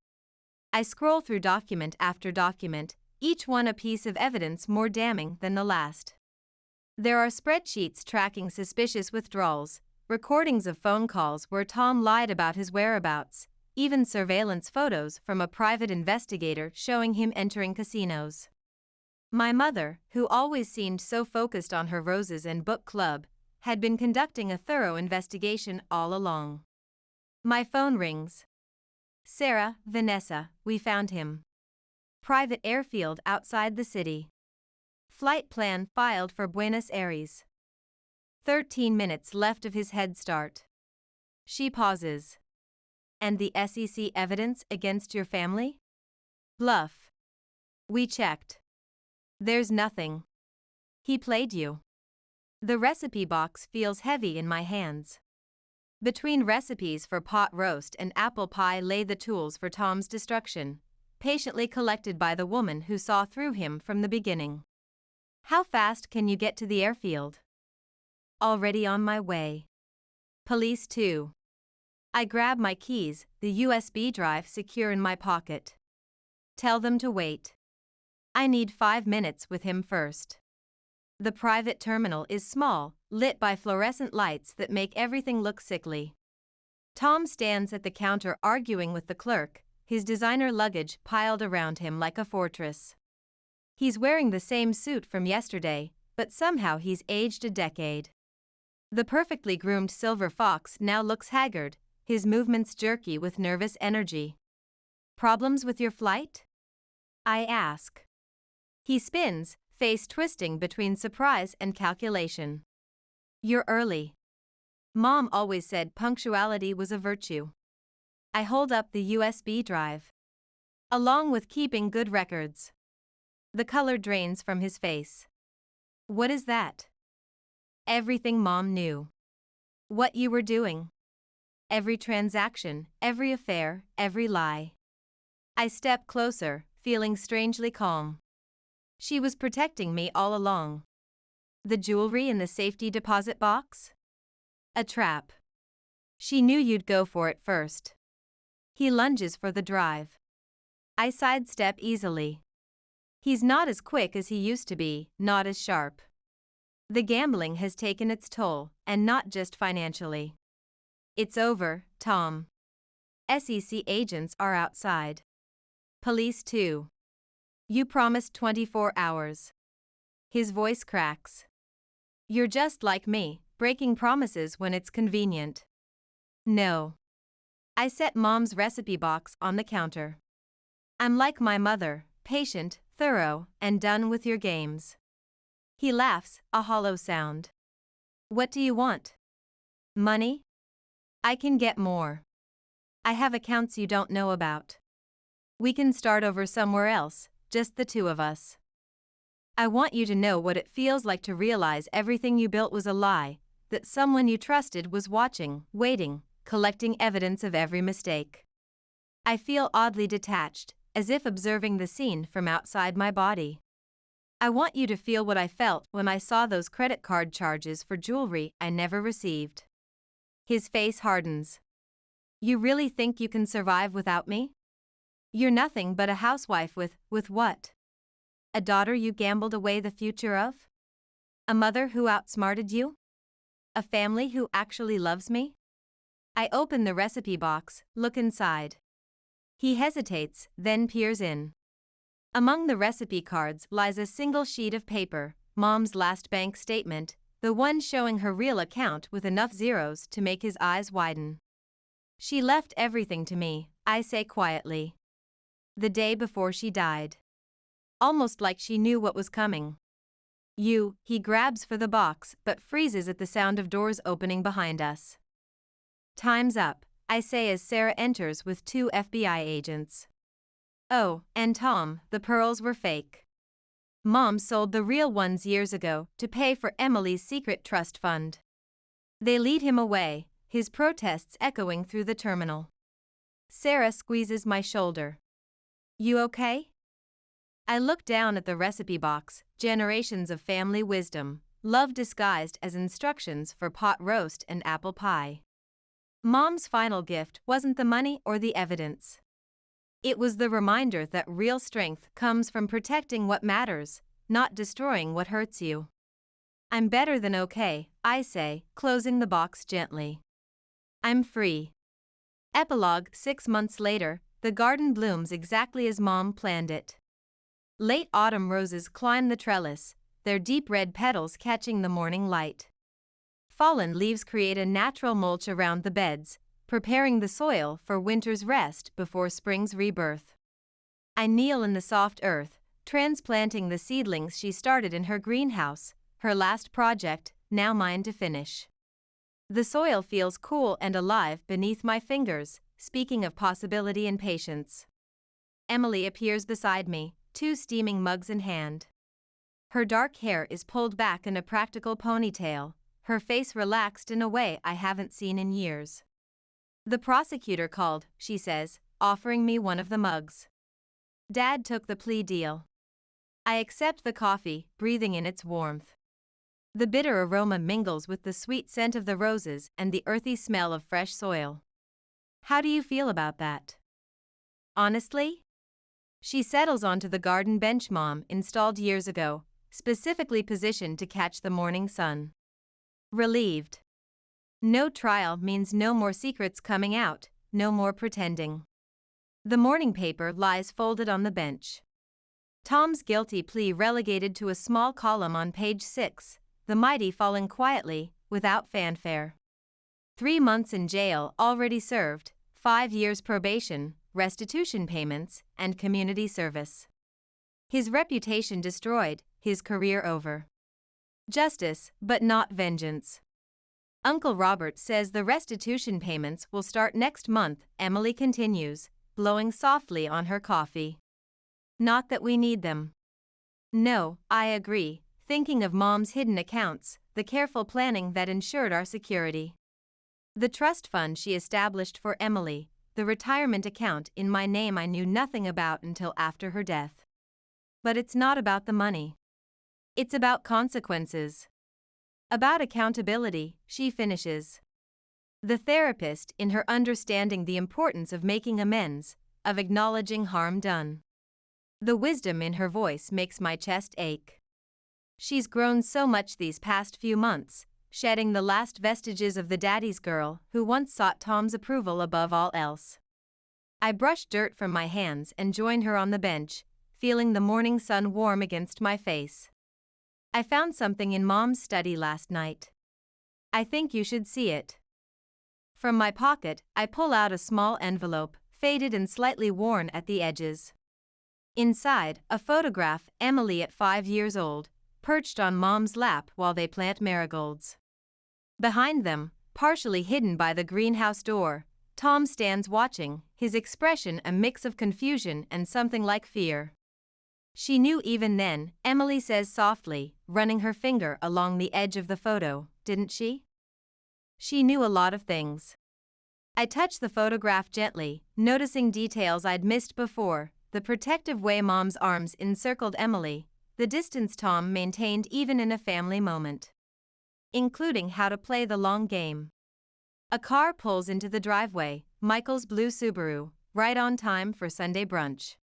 I scroll through document after document, each one a piece of evidence more damning than the last. There are spreadsheets tracking suspicious withdrawals, recordings of phone calls where Tom lied about his whereabouts, even surveillance photos from a private investigator showing him entering casinos. My mother, who always seemed so focused on her roses and book club, had been conducting a thorough investigation all along. My phone rings. Sarah, Vanessa, we found him. Private airfield outside the city. Flight plan filed for Buenos Aires. 13 minutes left of his head start. She pauses. And the SEC evidence against your family? Bluff. We checked. There's nothing. He played you. The recipe box feels heavy in my hands. Between recipes for pot roast and apple pie lay the tools for Tom's destruction, patiently collected by the woman who saw through him from the beginning. How fast can you get to the airfield? Already on my way. Police 2. I grab my keys, the USB drive secure in my pocket. Tell them to wait. I need 5 minutes with him first. The private terminal is small, lit by fluorescent lights that make everything look sickly. Tom stands at the counter arguing with the clerk, his designer luggage piled around him like a fortress. He's wearing the same suit from yesterday, but somehow he's aged a decade. The perfectly groomed silver fox now looks haggard, his movements jerky with nervous energy. Problems with your flight? I ask. He spins, face twisting between surprise and calculation. You're early. Mom always said punctuality was a virtue. I hold up the USB drive. Along with keeping good records. The color drains from his face. What is that? Everything Mom knew. What you were doing. Every transaction, every affair, every lie. I step closer, feeling strangely calm. She was protecting me all along. The jewelry in the safety deposit box? A trap. She knew you'd go for it first. He lunges for the drive. I sidestep easily. He's not as quick as he used to be, not as sharp. The gambling has taken its toll, and not just financially. It's over, Tom. SEC agents are outside. Police 2. You promised 24 hours. His voice cracks. You're just like me, breaking promises when it's convenient. No. I set Mom's recipe box on the counter. I'm like my mother, patient, thorough, and done with your games. He laughs, a hollow sound. What do you want? Money? I can get more. I have accounts you don't know about. We can start over somewhere else, just the two of us. I want you to know what it feels like to realize everything you built was a lie, that someone you trusted was watching, waiting, collecting evidence of every mistake. I feel oddly detached, as if observing the scene from outside my body. I want you to feel what I felt when I saw those credit card charges for jewelry I never received. His face hardens. You really think you can survive without me? You're nothing but a housewife with what? A daughter you gambled away the future of? A mother who outsmarted you? A family who actually loves me? I open the recipe box, look inside. He hesitates, then peers in. Among the recipe cards lies a single sheet of paper, Mom's last bank statement, the one showing her real account with enough zeros to make his eyes widen. She left everything to me, I say quietly. The day before she died. Almost like she knew what was coming. He grabs for the box but freezes at the sound of doors opening behind us. Time's up, I say as Sarah enters with 2 FBI agents. Oh, and Tom, the pearls were fake. Mom sold the real ones years ago to pay for Emily's secret trust fund. They lead him away, his protests echoing through the terminal. Sarah squeezes my shoulder. You okay? I look down at the recipe box, generations of family wisdom, love disguised as instructions for pot roast and apple pie. Mom's final gift wasn't the money or the evidence. It was the reminder that real strength comes from protecting what matters, not destroying what hurts you. I'm better than okay, I say, closing the box gently. I'm free. Epilogue. 6 months later, the garden blooms exactly as Mom planned it. Late autumn roses climb the trellis, their deep red petals catching the morning light. Fallen leaves create a natural mulch around the beds, preparing the soil for winter's rest before spring's rebirth. I kneel in the soft earth, transplanting the seedlings she started in her greenhouse, her last project, now mine to finish. The soil feels cool and alive beneath my fingers, speaking of possibility and patience. Emily appears beside me, 2 steaming mugs in hand. Her dark hair is pulled back in a practical ponytail, her face relaxed in a way I haven't seen in years. The prosecutor called, she says, offering me one of the mugs. Dad took the plea deal. I accept the coffee, breathing in its warmth. The bitter aroma mingles with the sweet scent of the roses and the earthy smell of fresh soil. How do you feel about that? Honestly? She settles onto the garden bench Mom installed years ago, specifically positioned to catch the morning sun. Relieved. No trial means no more secrets coming out, no more pretending. The morning paper lies folded on the bench. Tom's guilty plea relegated to a small column on page 6, the mighty falling quietly, without fanfare. 3 months in jail already served, 5 years probation, restitution payments, and community service. His reputation destroyed, his career over. Justice, but not vengeance. Uncle Robert says the restitution payments will start next month, Emily continues, blowing softly on her coffee. Not that we need them. No, I agree, thinking of Mom's hidden accounts, the careful planning that ensured our security. The trust fund she established for Emily, the retirement account in my name I knew nothing about until after her death. But it's not about the money. It's about consequences. About accountability, she finishes. The therapist in her understanding the importance of making amends, of acknowledging harm done. The wisdom in her voice makes my chest ache. She's grown so much these past few months, shedding the last vestiges of the daddy's girl who once sought Tom's approval above all else. I brush dirt from my hands and join her on the bench, feeling the morning sun warm against my face. I found something in Mom's study last night. I think you should see it. From my pocket, I pull out a small envelope, faded and slightly worn at the edges. Inside, a photograph, Emily at 5 years old, perched on Mom's lap while they plant marigolds. Behind them, partially hidden by the greenhouse door, Tom stands watching, his expression a mix of confusion and something like fear. She knew even then, Emily says softly, running her finger along the edge of the photo, didn't she? She knew a lot of things. I touch the photograph gently, noticing details I'd missed before, the protective way Mom's arms encircled Emily, the distance Tom maintained even in a family moment. Including how to play the long game. A car pulls into the driveway, Michael's blue Subaru, right on time for Sunday brunch.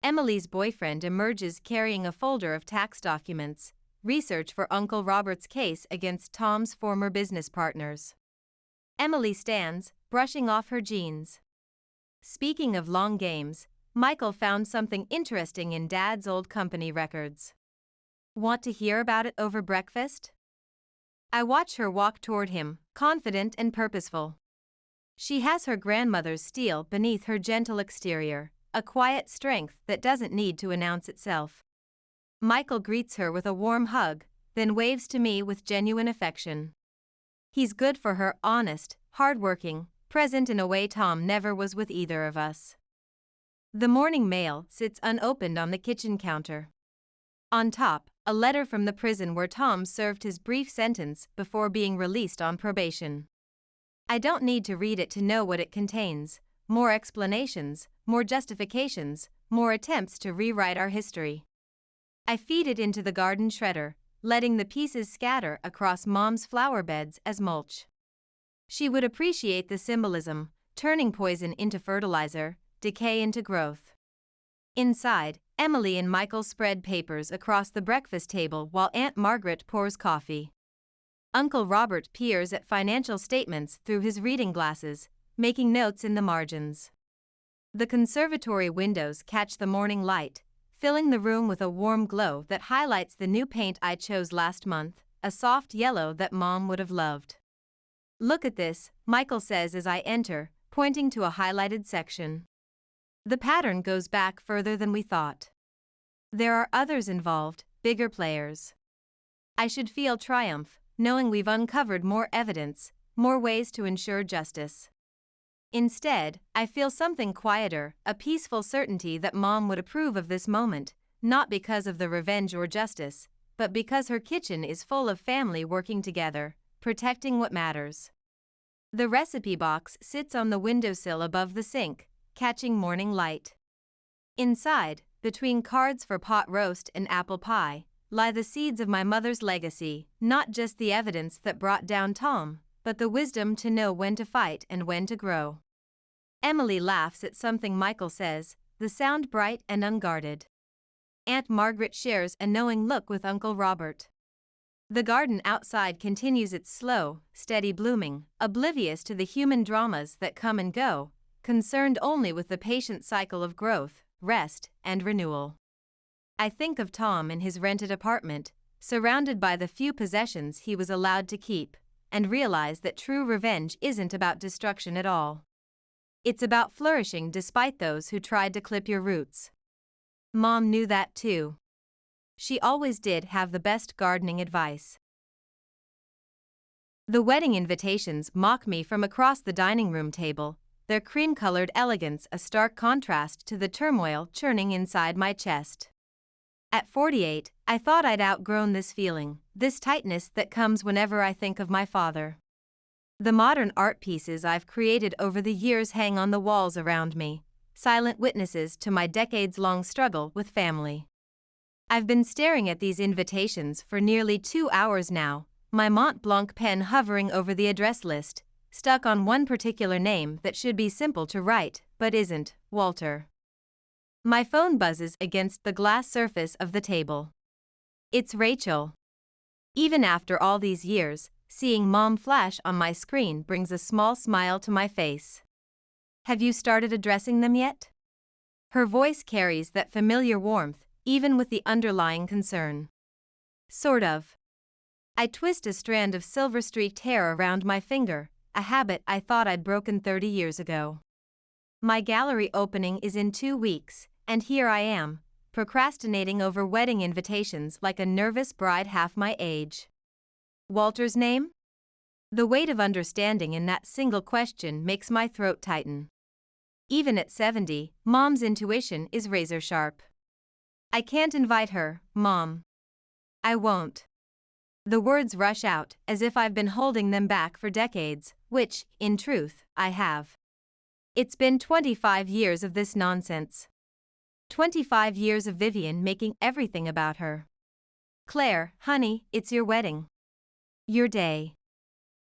Emily's boyfriend emerges carrying a folder of tax documents, research for Uncle Robert's case against Tom's former business partners. Emily stands, brushing off her jeans. Speaking of long games, Michael found something interesting in Dad's old company records. Want to hear about it over breakfast? I watch her walk toward him, confident and purposeful. She has her grandmother's steel beneath her gentle exterior, a quiet strength that doesn't need to announce itself. Michael greets her with a warm hug, then waves to me with genuine affection. He's good for her, honest, hardworking, present in a way Tom never was with either of us. The morning mail sits unopened on the kitchen counter. On top, a letter from the prison where Tom served his brief sentence before being released on probation. I don't need to read it to know what it contains: more explanations, more justifications, more attempts to rewrite our history. I feed it into the garden shredder, letting the pieces scatter across Mom's flower beds as mulch. She would appreciate the symbolism: turning poison into fertilizer, decay into growth. Inside, Emily and Michael spread papers across the breakfast table while Aunt Margaret pours coffee. Uncle Robert peers at financial statements through his reading glasses, making notes in the margins. The conservatory windows catch the morning light, filling the room with a warm glow that highlights the new paint I chose last month, a soft yellow that Mom would have loved. "Look at this," Michael says as I enter, pointing to a highlighted section. The pattern goes back further than we thought. There are others involved, bigger players. I should feel triumph, knowing we've uncovered more evidence, more ways to ensure justice. Instead, I feel something quieter, a peaceful certainty that Mom would approve of this moment, not because of the revenge or justice, but because her kitchen is full of family working together, protecting what matters. The recipe box sits on the windowsill above the sink, catching morning light. Inside, between cards for pot roast and apple pie, lie the seeds of my mother's legacy, not just the evidence that brought down Tom, but the wisdom to know when to fight and when to grow. Emily laughs at something Michael says, the sound bright and unguarded. Aunt Margaret shares a knowing look with Uncle Robert. The garden outside continues its slow, steady blooming, oblivious to the human dramas that come and go, concerned only with the patient cycle of growth, rest, and renewal. I think of Tom in his rented apartment, surrounded by the few possessions he was allowed to keep, and realize that true revenge isn't about destruction at all. It's about flourishing despite those who tried to clip your roots. Mom knew that too. She always did have the best gardening advice. The wedding invitations mock me from across the dining room table, their cream-colored elegance a stark contrast to the turmoil churning inside my chest. At 48, I thought I'd outgrown this feeling, this tightness that comes whenever I think of my father. The modern art pieces I've created over the years hang on the walls around me, silent witnesses to my decades-long struggle with family. I've been staring at these invitations for nearly 2 hours now, my Mont Blanc pen hovering over the address list, stuck on one particular name that should be simple to write, but isn't: Walter. My phone buzzes against the glass surface of the table. It's Rachel. Even after all these years, seeing Mom flash on my screen brings a small smile to my face. "Have you started addressing them yet?" Her voice carries that familiar warmth, even with the underlying concern. "Sort of." I twist a strand of silver-streaked hair around my finger, a habit I thought I'd broken 30 years ago. My gallery opening is in 2 weeks, and here I am, procrastinating over wedding invitations like a nervous bride half my age. Walter's name? The weight of understanding in that single question makes my throat tighten. Even at 70, Mom's intuition is razor sharp. "I can't invite her, Mom." "I won't." The words rush out as if I've been holding them back for decades, which, in truth, I have. It's been 25 years of this nonsense. 25 years of Vivian making everything about her. "Claire, honey, it's your wedding. Your day."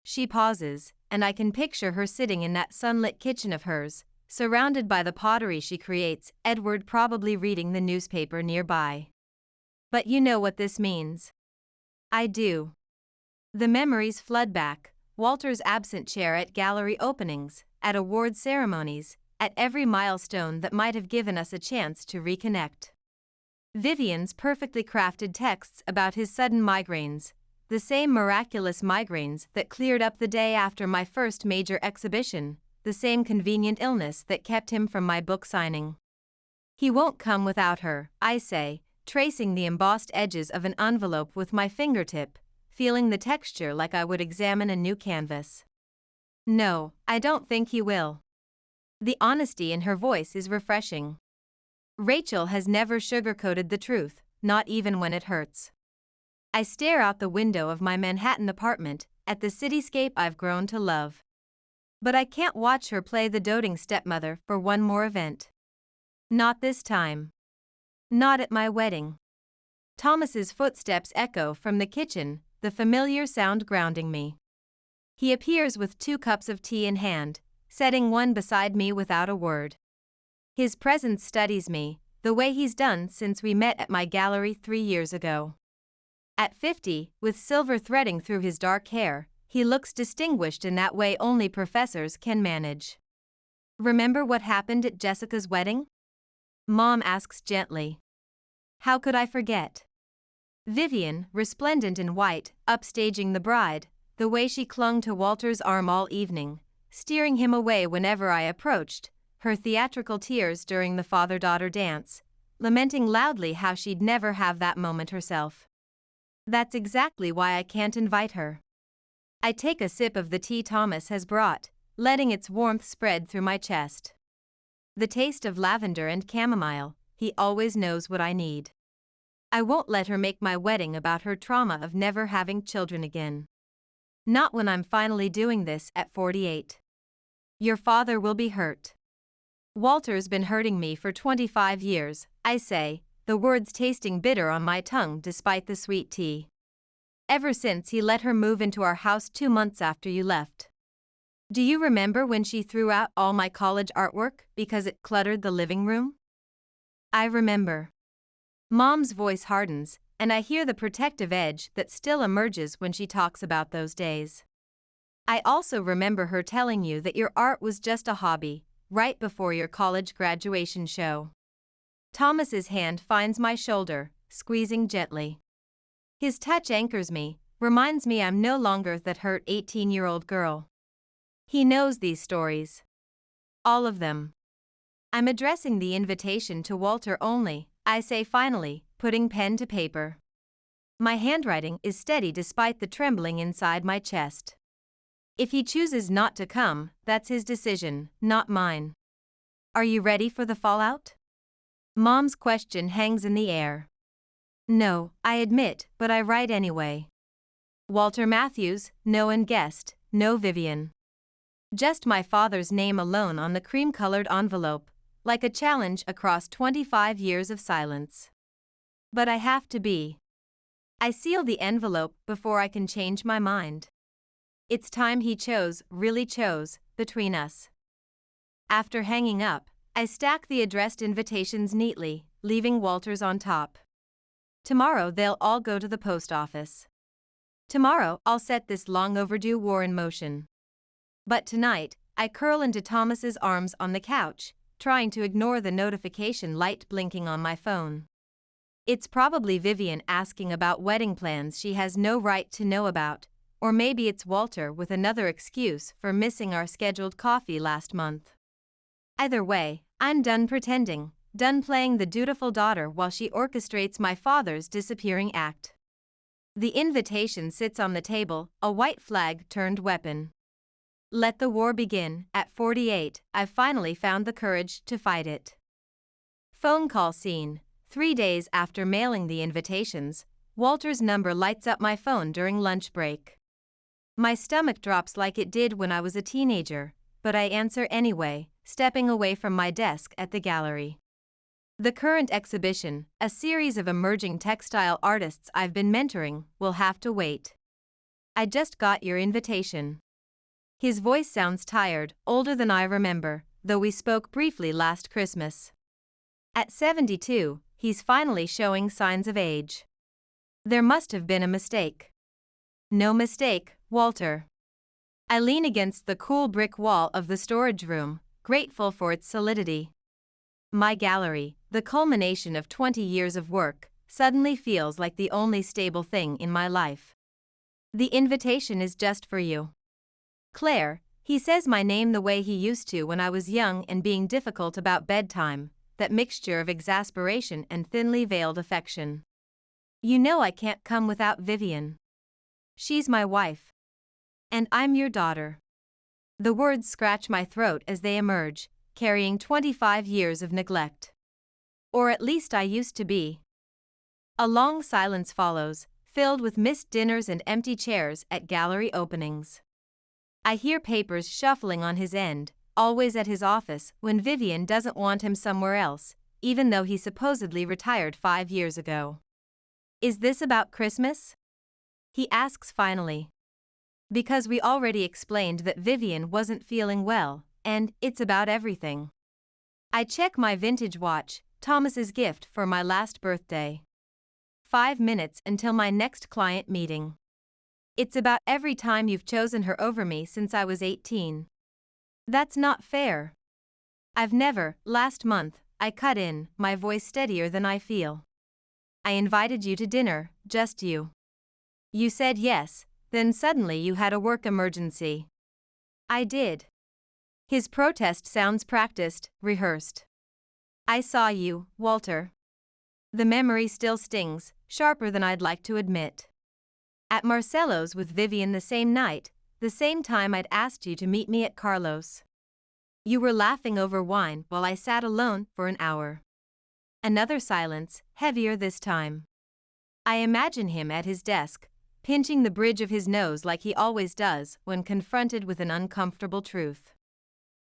She pauses, and I can picture her sitting in that sunlit kitchen of hers, surrounded by the pottery she creates, Edward probably reading the newspaper nearby. But you know what this means. I do. The memories flood back: Walter's absent chair at gallery openings, at award ceremonies, at every milestone that might have given us a chance to reconnect. Vivian's perfectly crafted texts about his sudden migraines, the same miraculous migraines that cleared up the day after my first major exhibition, the same convenient illness that kept him from my book signing. "He won't come without her," I say, tracing the embossed edges of an envelope with my fingertip, feeling the texture like I would examine a new canvas. "No, I don't think he will." The honesty in her voice is refreshing. Rachel has never sugarcoated the truth, not even when it hurts. I stare out the window of my Manhattan apartment, at the cityscape I've grown to love. But I can't watch her play the doting stepmother for one more event. Not this time. Not at my wedding. Thomas's footsteps echo from the kitchen, the familiar sound grounding me. He appears with 2 cups of tea in hand, setting one beside me without a word. His presence steadies me, the way he's done since we met at my gallery 3 years ago. At 50, with silver threading through his dark hair, he looks distinguished in that way only professors can manage. "Remember what happened at Jessica's wedding?" Mom asks gently. How could I forget? Vivian, resplendent in white, upstaging the bride, the way she clung to Walter's arm all evening, steering him away whenever I approached, her theatrical tears during the father-daughter dance, lamenting loudly how she'd never have that moment herself. That's exactly why I can't invite her. I take a sip of the tea Thomas has brought, letting its warmth spread through my chest. The taste of lavender and chamomile, he always knows what I need. I won't let her make my wedding about her trauma of never having children again. Not when I'm finally doing this at 48. Your father will be hurt. Walter's been hurting me for 25 years, I say, the words tasting bitter on my tongue despite the sweet tea. Ever since he let her move into our house 2 months after you left. Do you remember when she threw out all my college artwork because it cluttered the living room? I remember. Mom's voice hardens, and I hear the protective edge that still emerges when she talks about those days. I also remember her telling you that your art was just a hobby, right before your college graduation show. Thomas's hand finds my shoulder, squeezing gently. His touch anchors me, reminds me I'm no longer that hurt 18-year-old girl. He knows these stories. All of them. I'm addressing the invitation to Walter only, I say finally, putting pen to paper. My handwriting is steady despite the trembling inside my chest. If he chooses not to come, that's his decision, not mine. Are you ready for the fallout? Mom's question hangs in the air. No, I admit, but I write anyway. Walter Matthews, no one guessed, no Vivian. Just my father's name alone on the cream-colored envelope, like a challenge across 25 years of silence. But I have to be. I seal the envelope before I can change my mind. It's time he chose, really chose, between us. After hanging up, I stack the addressed invitations neatly, leaving Walter's on top. Tomorrow they'll all go to the post office. Tomorrow I'll set this long overdue war in motion. But tonight, I curl into Thomas's arms on the couch, trying to ignore the notification light blinking on my phone. It's probably Vivian asking about wedding plans she has no right to know about, or maybe it's Walter with another excuse for missing our scheduled coffee last month. Either way, I'm done pretending, done playing the dutiful daughter while she orchestrates my father's disappearing act. The invitation sits on the table, a white flag-turned weapon. Let the war begin. At 48, I've finally found the courage to fight it. Phone call scene. 3 days after mailing the invitations, Walter's number lights up my phone during lunch break. My stomach drops like it did when I was a teenager, but I answer anyway, stepping away from my desk at the gallery. The current exhibition, a series of emerging textile artists I've been mentoring, will have to wait. I just got your invitation. His voice sounds tired, older than I remember, though we spoke briefly last Christmas. At 72, he's finally showing signs of age. There must have been a mistake. No mistake, Walter. I lean against the cool brick wall of the storage room, grateful for its solidity. My gallery, the culmination of 20 years of work, suddenly feels like the only stable thing in my life. The invitation is just for you. Claire, he says my name the way he used to when I was young and being difficult about bedtime, that mixture of exasperation and thinly veiled affection. You know I can't come without Vivian. She's my wife. And I'm your daughter. The words scratch my throat as they emerge, carrying 25 years of neglect. Or at least I used to be. A long silence follows, filled with missed dinners and empty chairs at gallery openings. I hear papers shuffling on his end, always at his office when Vivian doesn't want him somewhere else, even though he supposedly retired 5 years ago. Is this about Christmas? He asks finally. Because we already explained that Vivian wasn't feeling well, and it's about everything. I check my vintage watch, Thomas's gift for my last birthday. 5 minutes until my next client meeting. It's about every time you've chosen her over me since I was 18. That's not fair. I've never. Last month, I cut in, my voice steadier than I feel. I invited you to dinner, just you. You said yes, then suddenly you had a work emergency. I did. His protest sounds practiced, rehearsed. I saw you, Walter. The memory still stings, sharper than I'd like to admit. At Marcello's with Vivian the same night, the same time I'd asked you to meet me at Carlos. You were laughing over wine while I sat alone for an hour. Another silence, heavier this time. I imagine him at his desk, pinching the bridge of his nose like he always does when confronted with an uncomfortable truth.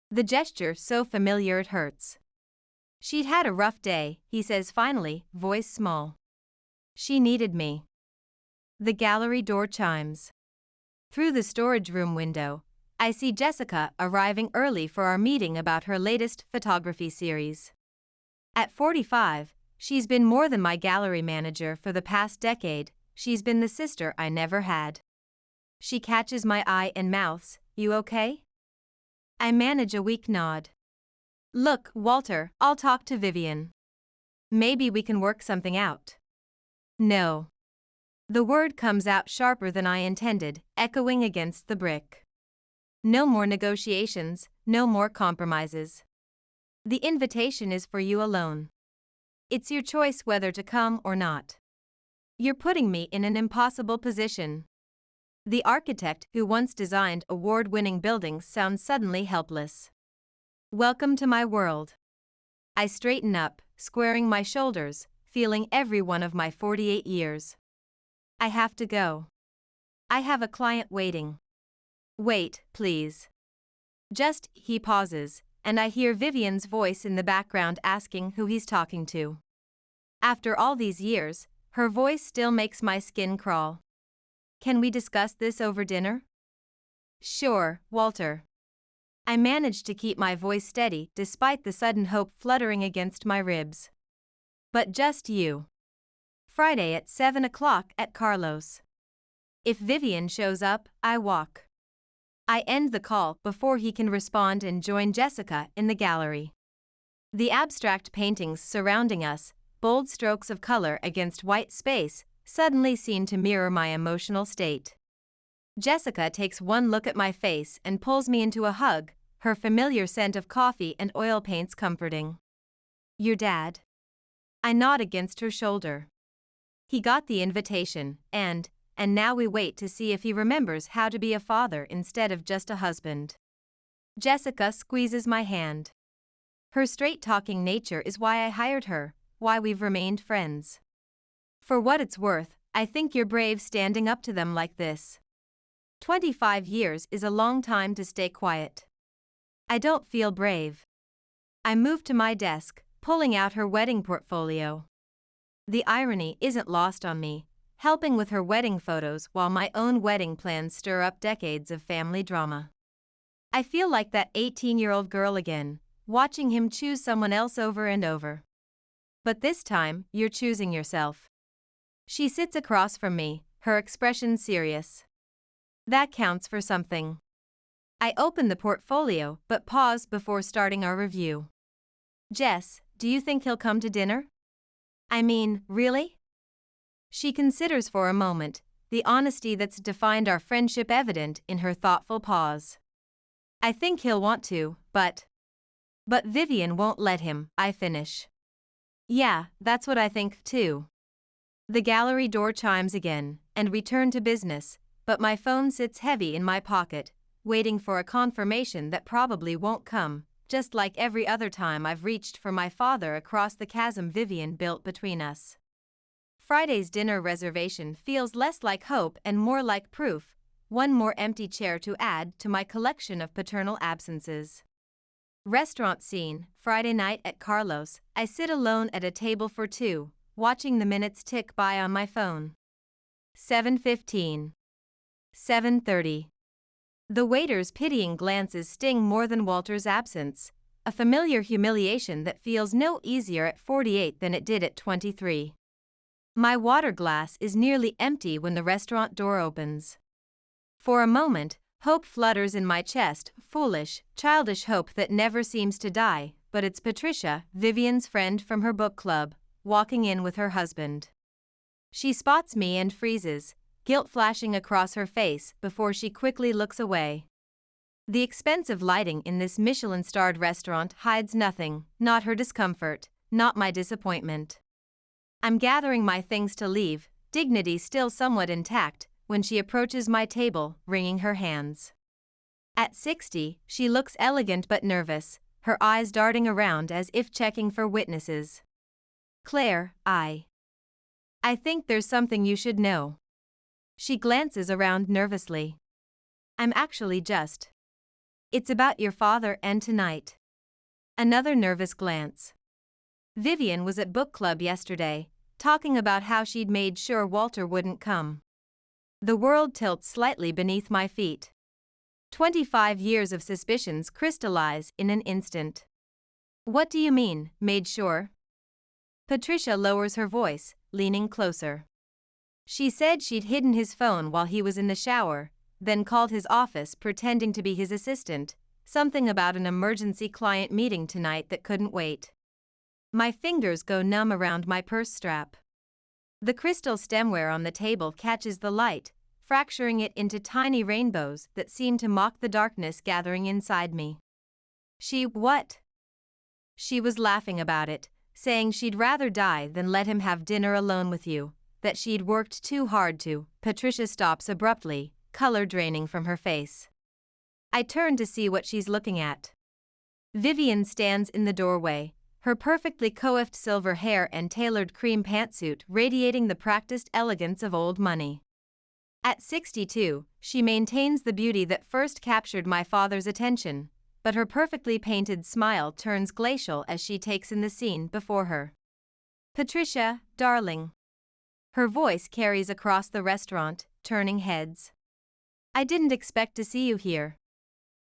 The gesture so familiar it hurts. She'd had a rough day, he says finally, voice small. She needed me. The gallery door chimes. Through the storage room window, I see Jessica arriving early for our meeting about her latest photography series. At 45, she's been more than my gallery manager for the past decade, she's been the sister I never had. She catches my eye and mouths, "You okay?" I manage a weak nod. "Look, Walter, I'll talk to Vivian. Maybe we can work something out." No. The word comes out sharper than I intended, echoing against the brick. No more negotiations, no more compromises. The invitation is for you alone. It's your choice whether to come or not. You're putting me in an impossible position. The architect who once designed award-winning buildings sounds suddenly helpless. Welcome to my world. I straighten up, squaring my shoulders, feeling every one of my 48 years. I have to go. I have a client waiting. Wait, please. Just, he pauses, and I hear Vivian's voice in the background asking who he's talking to. After all these years, her voice still makes my skin crawl. Can we discuss this over dinner? Sure, Walter. I manage to keep my voice steady despite the sudden hope fluttering against my ribs. But just you. Friday at 7 o'clock at Carlos. If Vivian shows up, I walk. I end the call before he can respond and join Jessica in the gallery. The abstract paintings surrounding us, bold strokes of color against white space, suddenly seem to mirror my emotional state. Jessica takes one look at my face and pulls me into a hug, her familiar scent of coffee and oil paints comforting. Your dad? I nod against her shoulder. He got the invitation, and now we wait to see if he remembers how to be a father instead of just a husband. Jessica squeezes my hand. Her straight-talking nature is why I hired her, why we've remained friends. For what it's worth, I think you're brave standing up to them like this. 25 years is a long time to stay quiet. I don't feel brave. I move to my desk, pulling out her wedding portfolio. The irony isn't lost on me, helping with her wedding photos while my own wedding plans stir up decades of family drama. I feel like that 18-year-old girl again, watching him choose someone else over and over. But this time, you're choosing yourself. She sits across from me, her expression serious. That counts for something. I open the portfolio but pause before starting our review. Jess, do you think he'll come to dinner? I mean, really? She considers for a moment, the honesty that's defined our friendship evident in her thoughtful pause. I think he'll want to, but Vivian won't let him, I finish. Yeah, that's what I think too. The gallery door chimes again, and we turn to business, but my phone sits heavy in my pocket, waiting for a confirmation that probably won't come, just like every other time I've reached for my father across the chasm Vivian built between us. Friday's dinner reservation feels less like hope and more like proof, one more empty chair to add to my collection of paternal absences. Restaurant scene, Friday night at Carlos. I sit alone at a table for two, watching the minutes tick by on my phone. 7:15. 7:30. The waiter's pitying glances sting more than Walter's absence, a familiar humiliation that feels no easier at 48 than it did at 23. My water glass is nearly empty when the restaurant door opens. For a moment, hope flutters in my chest, foolish, childish hope that never seems to die, but it's Patricia, Vivian's friend from her book club, walking in with her husband. She spots me and freezes, guilt flashing across her face before she quickly looks away. The expensive lighting in this Michelin-starred restaurant hides nothing, not her discomfort, not my disappointment. I'm gathering my things to leave, dignity still somewhat intact, when she approaches my table, wringing her hands. At 60, she looks elegant but nervous, her eyes darting around as if checking for witnesses. Claire, I think there's something you should know. She glances around nervously. I'm actually just. It's about your father and tonight. Another nervous glance. Vivian was at book club yesterday, talking about how she'd made sure Walter wouldn't come. The world tilts slightly beneath my feet. 25 years of suspicions crystallize in an instant. What do you mean, made sure? Patricia lowers her voice, leaning closer. She said she'd hidden his phone while he was in the shower, then called his office pretending to be his assistant, something about an emergency client meeting tonight that couldn't wait. My fingers go numb around my purse strap. The crystal stemware on the table catches the light, fracturing it into tiny rainbows that seem to mock the darkness gathering inside me. What? She was laughing about it, saying she'd rather die than let him have dinner alone with you, that she'd worked too hard to. Patricia stops abruptly, color draining from her face. I turn to see what she's looking at. Vivian stands in the doorway, her perfectly coiffed silver hair and tailored cream pantsuit radiating the practiced elegance of old money. At 62, she maintains the beauty that first captured my father's attention, but her perfectly painted smile turns glacial as she takes in the scene before her. Patricia, darling. Her voice carries across the restaurant, turning heads. I didn't expect to see you here.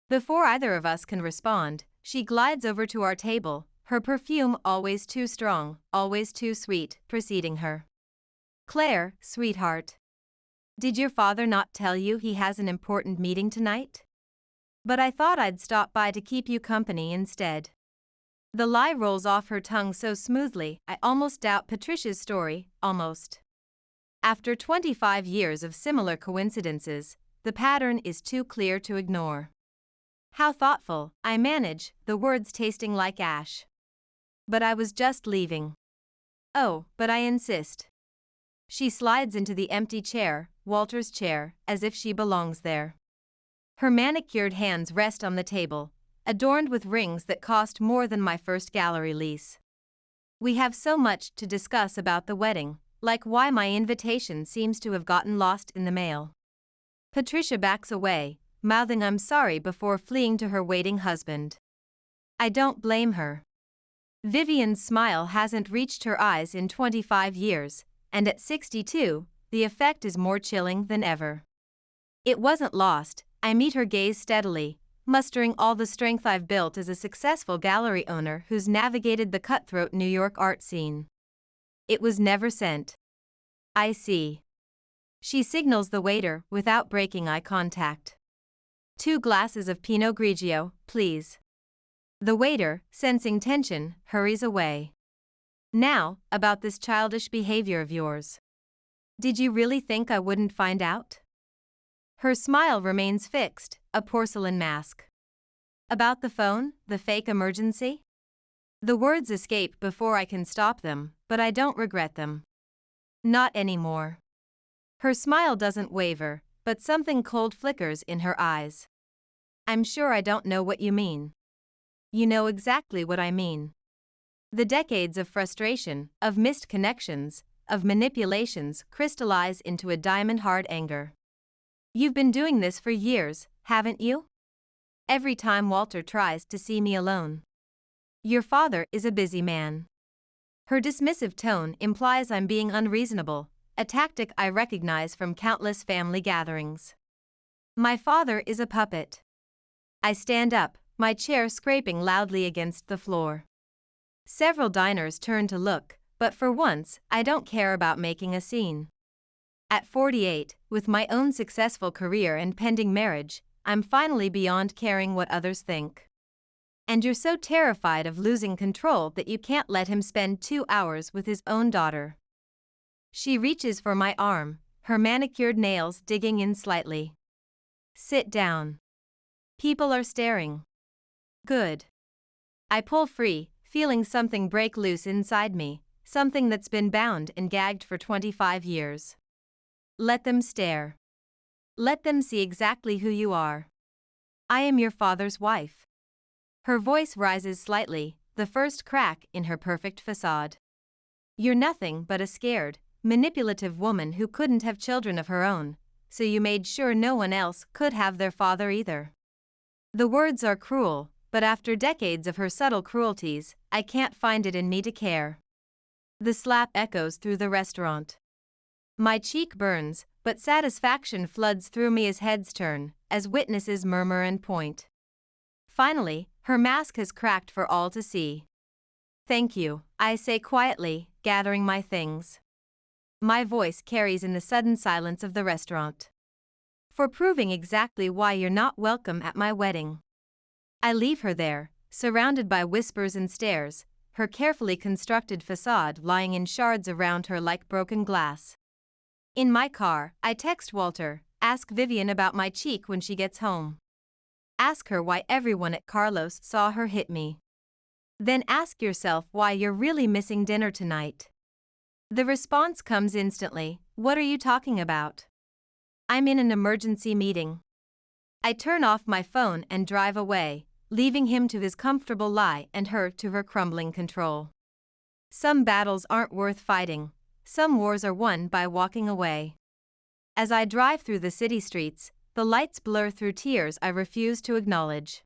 Before either of us can respond, she glides over to our table, her perfume always too strong, always too sweet, preceding her. Claire, sweetheart. Did your father not tell you he has an important meeting tonight? But I thought I'd stop by to keep you company instead. The lie rolls off her tongue so smoothly, I almost doubt Patricia's story, almost. After 25 years of similar coincidences, the pattern is too clear to ignore. How thoughtful, I manage, the words tasting like ash. But I was just leaving. Oh, but I insist. She slides into the empty chair, Walter's chair, as if she belongs there. Her manicured hands rest on the table, adorned with rings that cost more than my first gallery lease. We have so much to discuss about the wedding, like why my invitation seems to have gotten lost in the mail. Patricia backs away, mouthing I'm sorry before fleeing to her waiting husband. I don't blame her. Vivian's smile hasn't reached her eyes in 25 years, and at 62, the effect is more chilling than ever. It wasn't lost. I meet her gaze steadily, mustering all the strength I've built as a successful gallery owner who's navigated the cutthroat New York art scene. It was never sent. I see. She signals the waiter without breaking eye contact. 2 glasses of Pinot Grigio, please. The waiter, sensing tension, hurries away. Now, about this childish behavior of yours. Did you really think I wouldn't find out? Her smile remains fixed, a porcelain mask. About the phone, the fake emergency? The words escape before I can stop them, but I don't regret them. Not anymore. Her smile doesn't waver, but something cold flickers in her eyes. I'm sure I don't know what you mean. You know exactly what I mean. The decades of frustration, of missed connections, of manipulations crystallize into a diamond-hard anger. You've been doing this for years, haven't you? Every time Walter tries to see me alone. Your father is a busy man. Her dismissive tone implies I'm being unreasonable, a tactic I recognize from countless family gatherings. My father is a puppet. I stand up, my chair scraping loudly against the floor. Several diners turn to look, but for once, I don't care about making a scene. At 48, with my own successful career and pending marriage, I'm finally beyond caring what others think. And you're so terrified of losing control that you can't let him spend 2 hours with his own daughter. She reaches for my arm, her manicured nails digging in slightly. Sit down. People are staring. Good. I pull free, feeling something break loose inside me, something that's been bound and gagged for 25 years. Let them stare. Let them see exactly who you are. I am your father's wife. Her voice rises slightly, the first crack in her perfect facade. You're nothing but a scared, manipulative woman who couldn't have children of her own, so you made sure no one else could have their father either. The words are cruel, but after decades of her subtle cruelties, I can't find it in me to care. The slap echoes through the restaurant. My cheek burns, but satisfaction floods through me as heads turn, as witnesses murmur and point. Finally, her mask has cracked for all to see. Thank you, I say quietly, gathering my things. My voice carries in the sudden silence of the restaurant. For proving exactly why you're not welcome at my wedding. I leave her there, surrounded by whispers and stares, her carefully constructed facade lying in shards around her like broken glass. In my car, I text Walter, ask Vivian about my cheek when she gets home. Ask her why everyone at Carlos saw her hit me. Then ask yourself why you're really missing dinner tonight. The response comes instantly, what are you talking about? I'm in an emergency meeting. I turn off my phone and drive away, leaving him to his comfortable lie and her to her crumbling control. Some battles aren't worth fighting, some wars are won by walking away. As I drive through the city streets, the lights blur through tears I refuse to acknowledge.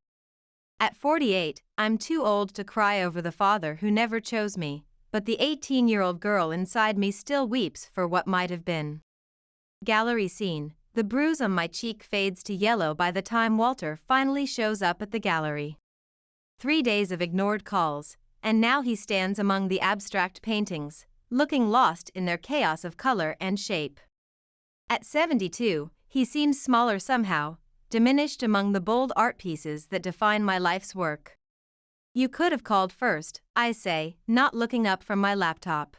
At 48, I'm too old to cry over the father who never chose me, but the 18-year-old girl inside me still weeps for what might have been. Gallery scene. The bruise on my cheek fades to yellow by the time Walter finally shows up at the gallery. 3 days of ignored calls, and now he stands among the abstract paintings, looking lost in their chaos of color and shape. At 72, he seems smaller somehow, diminished among the bold art pieces that define my life's work. You could have called first, I say, not looking up from my laptop.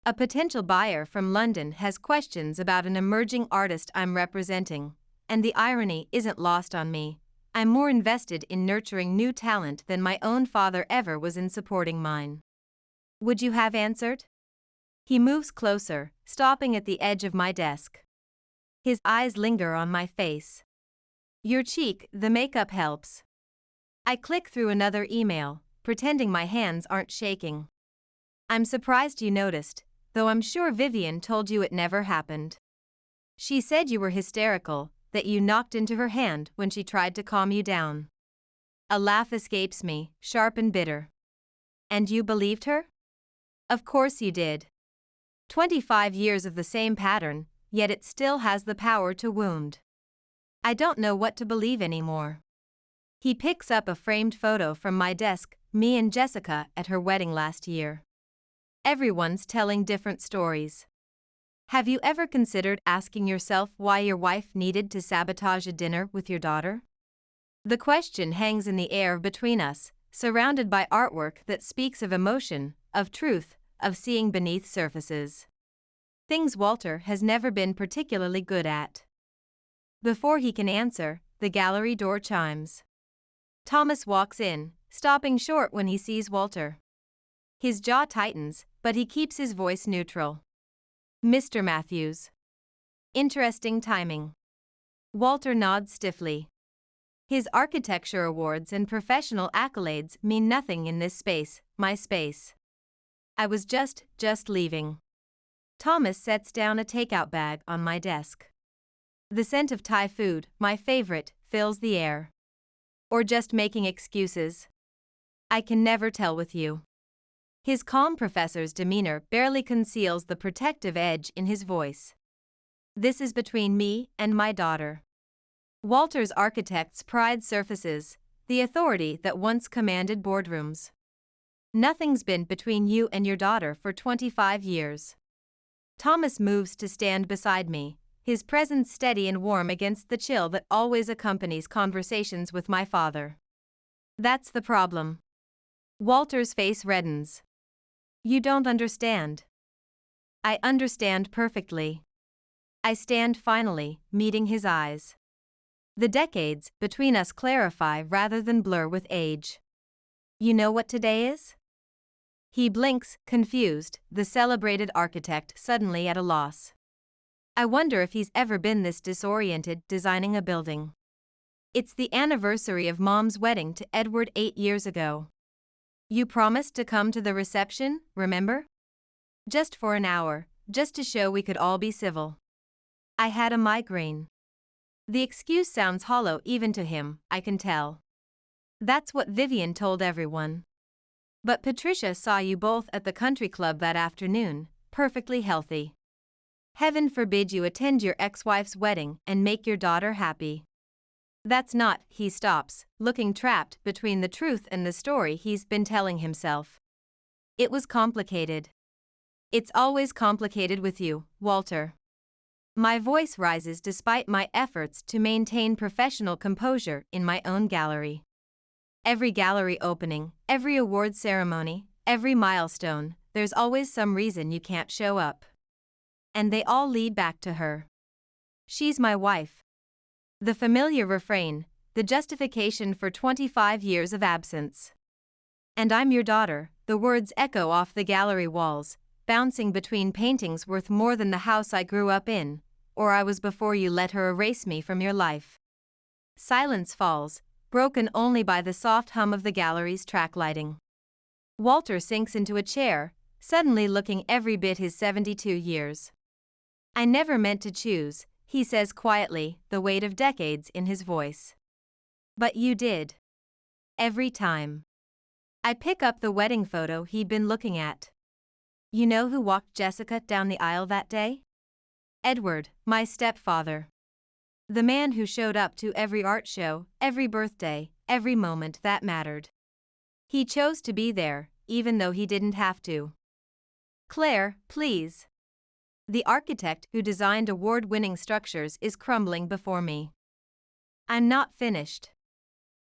A potential buyer from London has questions about an emerging artist I'm representing, and the irony isn't lost on me. I'm more invested in nurturing new talent than my own father ever was in supporting mine. Would you have answered? He moves closer, stopping at the edge of my desk. His eyes linger on my face. Your cheek, the makeup helps. I click through another email, pretending my hands aren't shaking. I'm surprised you noticed, though I'm sure Vivian told you it never happened. She said you were hysterical, that you knocked into her hand when she tried to calm you down. A laugh escapes me, sharp and bitter. And you believed her? Of course you did. 25 years of the same pattern, yet it still has the power to wound. I don't know what to believe anymore. He picks up a framed photo from my desk, me and Jessica at her wedding last year. Everyone's telling different stories. Have you ever considered asking yourself why your wife needed to sabotage a dinner with your daughter? The question hangs in the air between us, surrounded by artwork that speaks of emotion, of truth, of seeing beneath surfaces. Things Walter has never been particularly good at. Before he can answer, the gallery door chimes. Thomas walks in, stopping short when he sees Walter. His jaw tightens, but he keeps his voice neutral. Mr. Matthews. Interesting timing. Walter nods stiffly. His architecture awards and professional accolades mean nothing in this space, my space. I was just leaving. Thomas sets down a takeout bag on my desk. The scent of Thai food, my favorite, fills the air. Or just making excuses? I can never tell with you. His calm professor's demeanor barely conceals the protective edge in his voice. This is between me and my daughter. Walter's architect's pride surfaces, the authority that once commanded boardrooms. Nothing's been between you and your daughter for 25 years. Thomas moves to stand beside me, his presence steady and warm against the chill that always accompanies conversations with my father. That's the problem. Walter's face reddens. You don't understand. I understand perfectly. I stand finally, meeting his eyes. The decades between us clarify rather than blur with age. You know what today is? He blinks, confused, the celebrated architect suddenly at a loss. I wonder if he's ever been this disoriented designing a building. It's the anniversary of Mom's wedding to Edward 8 years ago. You promised to come to the reception, remember? Just for an hour, just to show we could all be civil. I had a migraine. The excuse sounds hollow even to him, I can tell. That's what Vivian told everyone. But Patricia saw you both at the country club that afternoon, perfectly healthy. Heaven forbid you attend your ex-wife's wedding and make your daughter happy. That's not, he stops, looking trapped between the truth and the story he's been telling himself. It was complicated. It's always complicated with you, Walter. My voice rises despite my efforts to maintain professional composure in my own gallery. Every gallery opening, every award ceremony, every milestone, there's always some reason you can't show up. And they all lead back to her. She's my wife. The familiar refrain, the justification for 25 years of absence. And I'm your daughter, the words echo off the gallery walls, bouncing between paintings worth more than the house I grew up in, or I was before you let her erase me from your life. Silence falls, broken only by the soft hum of the gallery's track lighting. Walter sinks into a chair, suddenly looking every bit his 72 years. I never meant to choose, he says quietly, the weight of decades in his voice. But you did. Every time. I pick up the wedding photo he'd been looking at. You know who walked Jessica down the aisle that day? Edward, my stepfather. The man who showed up to every art show, every birthday, every moment that mattered. He chose to be there, even though he didn't have to. Claire, please. The architect who designed award-winning structures is crumbling before me. I'm not finished.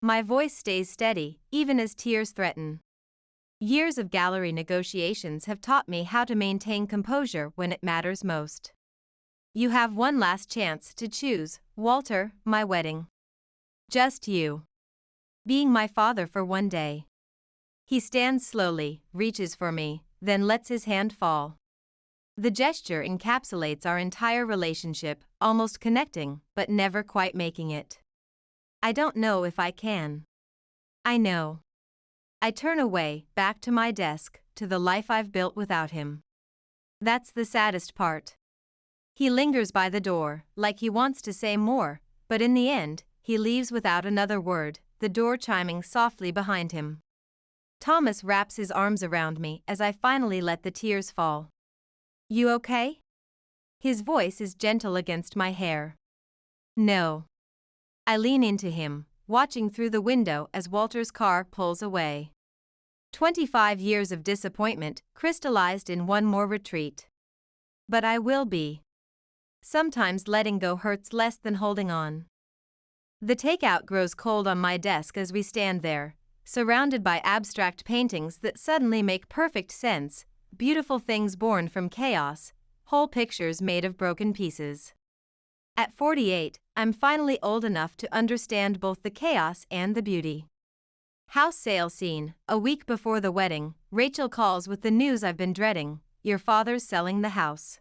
My voice stays steady, even as tears threaten. Years of gallery negotiations have taught me how to maintain composure when it matters most. You have one last chance to choose, Walter, my wedding. Just you. Being my father for one day. He stands slowly, reaches for me, then lets his hand fall. The gesture encapsulates our entire relationship, almost connecting, but never quite making it. I don't know if I can. I know. I turn away, back to my desk, to the life I've built without him. That's the saddest part. He lingers by the door, like he wants to say more, but in the end, he leaves without another word, the door chiming softly behind him. Thomas wraps his arms around me as I finally let the tears fall. You okay? His voice is gentle against my hair. No. I lean into him, watching through the window as Walter's car pulls away. 25 years of disappointment crystallized in one more retreat. But I will be. Sometimes letting go hurts less than holding on. The takeout grows cold on my desk as we stand there, surrounded by abstract paintings that suddenly make perfect sense, beautiful things born from chaos, whole pictures made of broken pieces. At 48, I'm finally old enough to understand both the chaos and the beauty. House sale scene, a week before the wedding, Rachel calls with the news I've been dreading, your father's selling the house.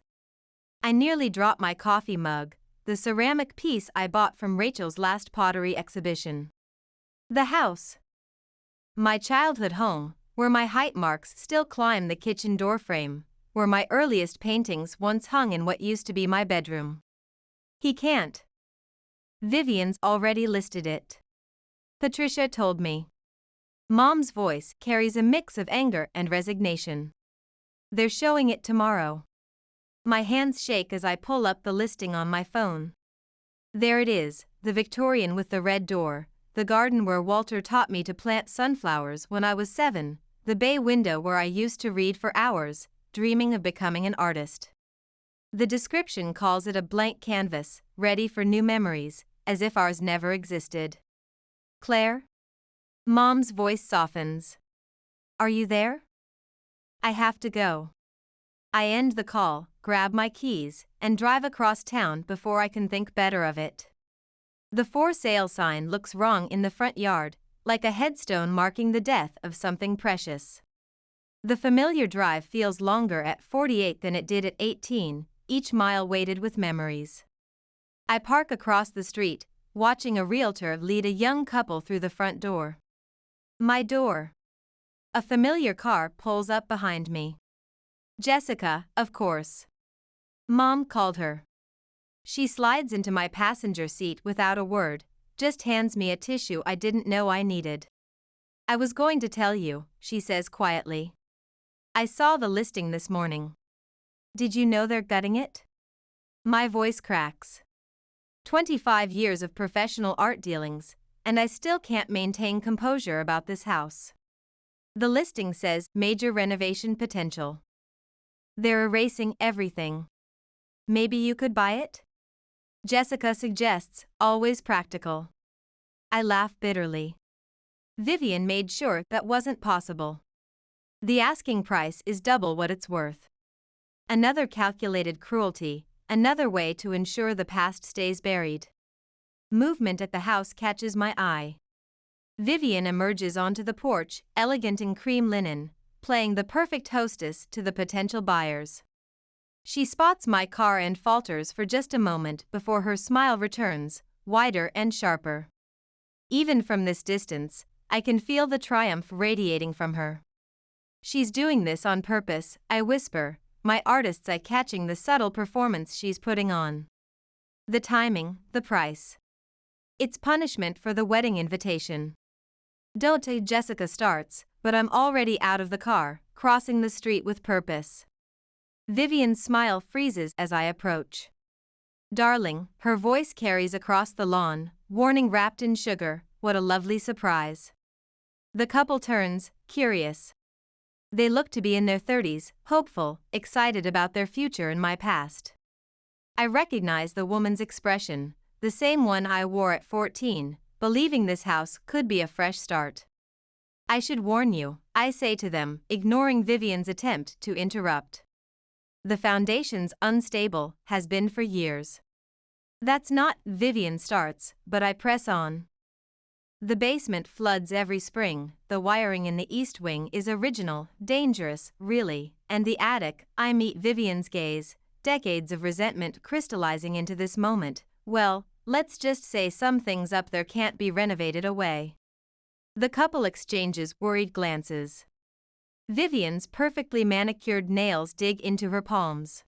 I nearly drop my coffee mug, the ceramic piece I bought from Rachel's last pottery exhibition. The house. My childhood home, where my height marks still climb the kitchen doorframe, where my earliest paintings once hung in what used to be my bedroom. He can't. Vivian's already listed it. Patricia told me. Mom's voice carries a mix of anger and resignation. They're showing it tomorrow. My hands shake as I pull up the listing on my phone. There it is, the Victorian with the red door, the garden where Walter taught me to plant sunflowers when I was 7, the bay window where I used to read for hours, dreaming of becoming an artist. The description calls it a blank canvas, ready for new memories, as if ours never existed. Claire? Mom's voice softens. Are you there? I have to go. I end the call, grab my keys, and drive across town before I can think better of it. The for sale sign looks wrong in the front yard, like a headstone marking the death of something precious. The familiar drive feels longer at 48 than it did at 18, each mile weighted with memories. I park across the street, watching a realtor lead a young couple through the front door. My door. A familiar car pulls up behind me. Jessica, of course. Mom called her. She slides into my passenger seat without a word, just hands me a tissue I didn't know I needed. I was going to tell you, she says quietly. I saw the listing this morning. Did you know they're gutting it? My voice cracks. 25 years of professional art dealings, and I still can't maintain composure about this house. The listing says major renovation potential. They're erasing everything. Maybe you could buy it? Jessica suggests, always practical. I laugh bitterly. Vivian made sure that wasn't possible. The asking price is double what it's worth. Another calculated cruelty, another way to ensure the past stays buried. Movement at the house catches my eye. Vivian emerges onto the porch, elegant in cream linen, playing the perfect hostess to the potential buyers. She spots my car and falters for just a moment before her smile returns, wider and sharper. Even from this distance, I can feel the triumph radiating from her. She's doing this on purpose, I whisper, my artist's eye catching the subtle performance she's putting on. The timing, the price. It's punishment for the wedding invitation. Don't, Jessica starts, but I'm already out of the car, crossing the street with purpose. Vivian's smile freezes as I approach. Darling, her voice carries across the lawn, warning wrapped in sugar, what a lovely surprise. The couple turns, curious. They look to be in their 30s, hopeful, excited about their future in my past. I recognize the woman's expression, the same one I wore at 14, believing this house could be a fresh start. I should warn you, I say to them, ignoring Vivian's attempt to interrupt. The foundation's unstable, has been for years. That's not, Vivian starts, but I press on. The basement floods every spring, the wiring in the east wing is original, dangerous, really, and the attic, I meet Vivian's gaze, decades of resentment crystallizing into this moment, well, let's just say some things up there can't be renovated away. The couple exchanges worried glances. Vivian's perfectly manicured nails dig into her palms.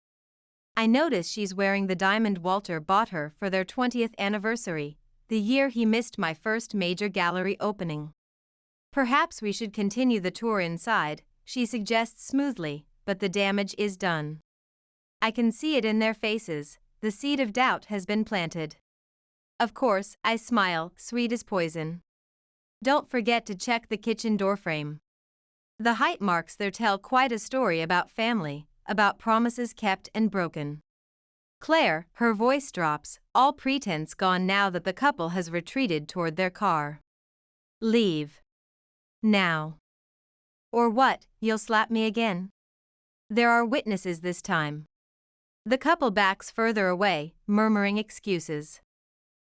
I notice she's wearing the diamond Walter bought her for their 20th anniversary, the year he missed my first major gallery opening. Perhaps we should continue the tour inside, she suggests smoothly, but the damage is done. I can see it in their faces, the seed of doubt has been planted. Of course, I smile, sweet as poison. Don't forget to check the kitchen doorframe. The height marks there tell quite a story about family, about promises kept and broken. Claire, her voice drops, all pretense gone now that the couple has retreated toward their car. Leave. Now. Or what, you'll slap me again? There are witnesses this time. The couple backs further away, murmuring excuses.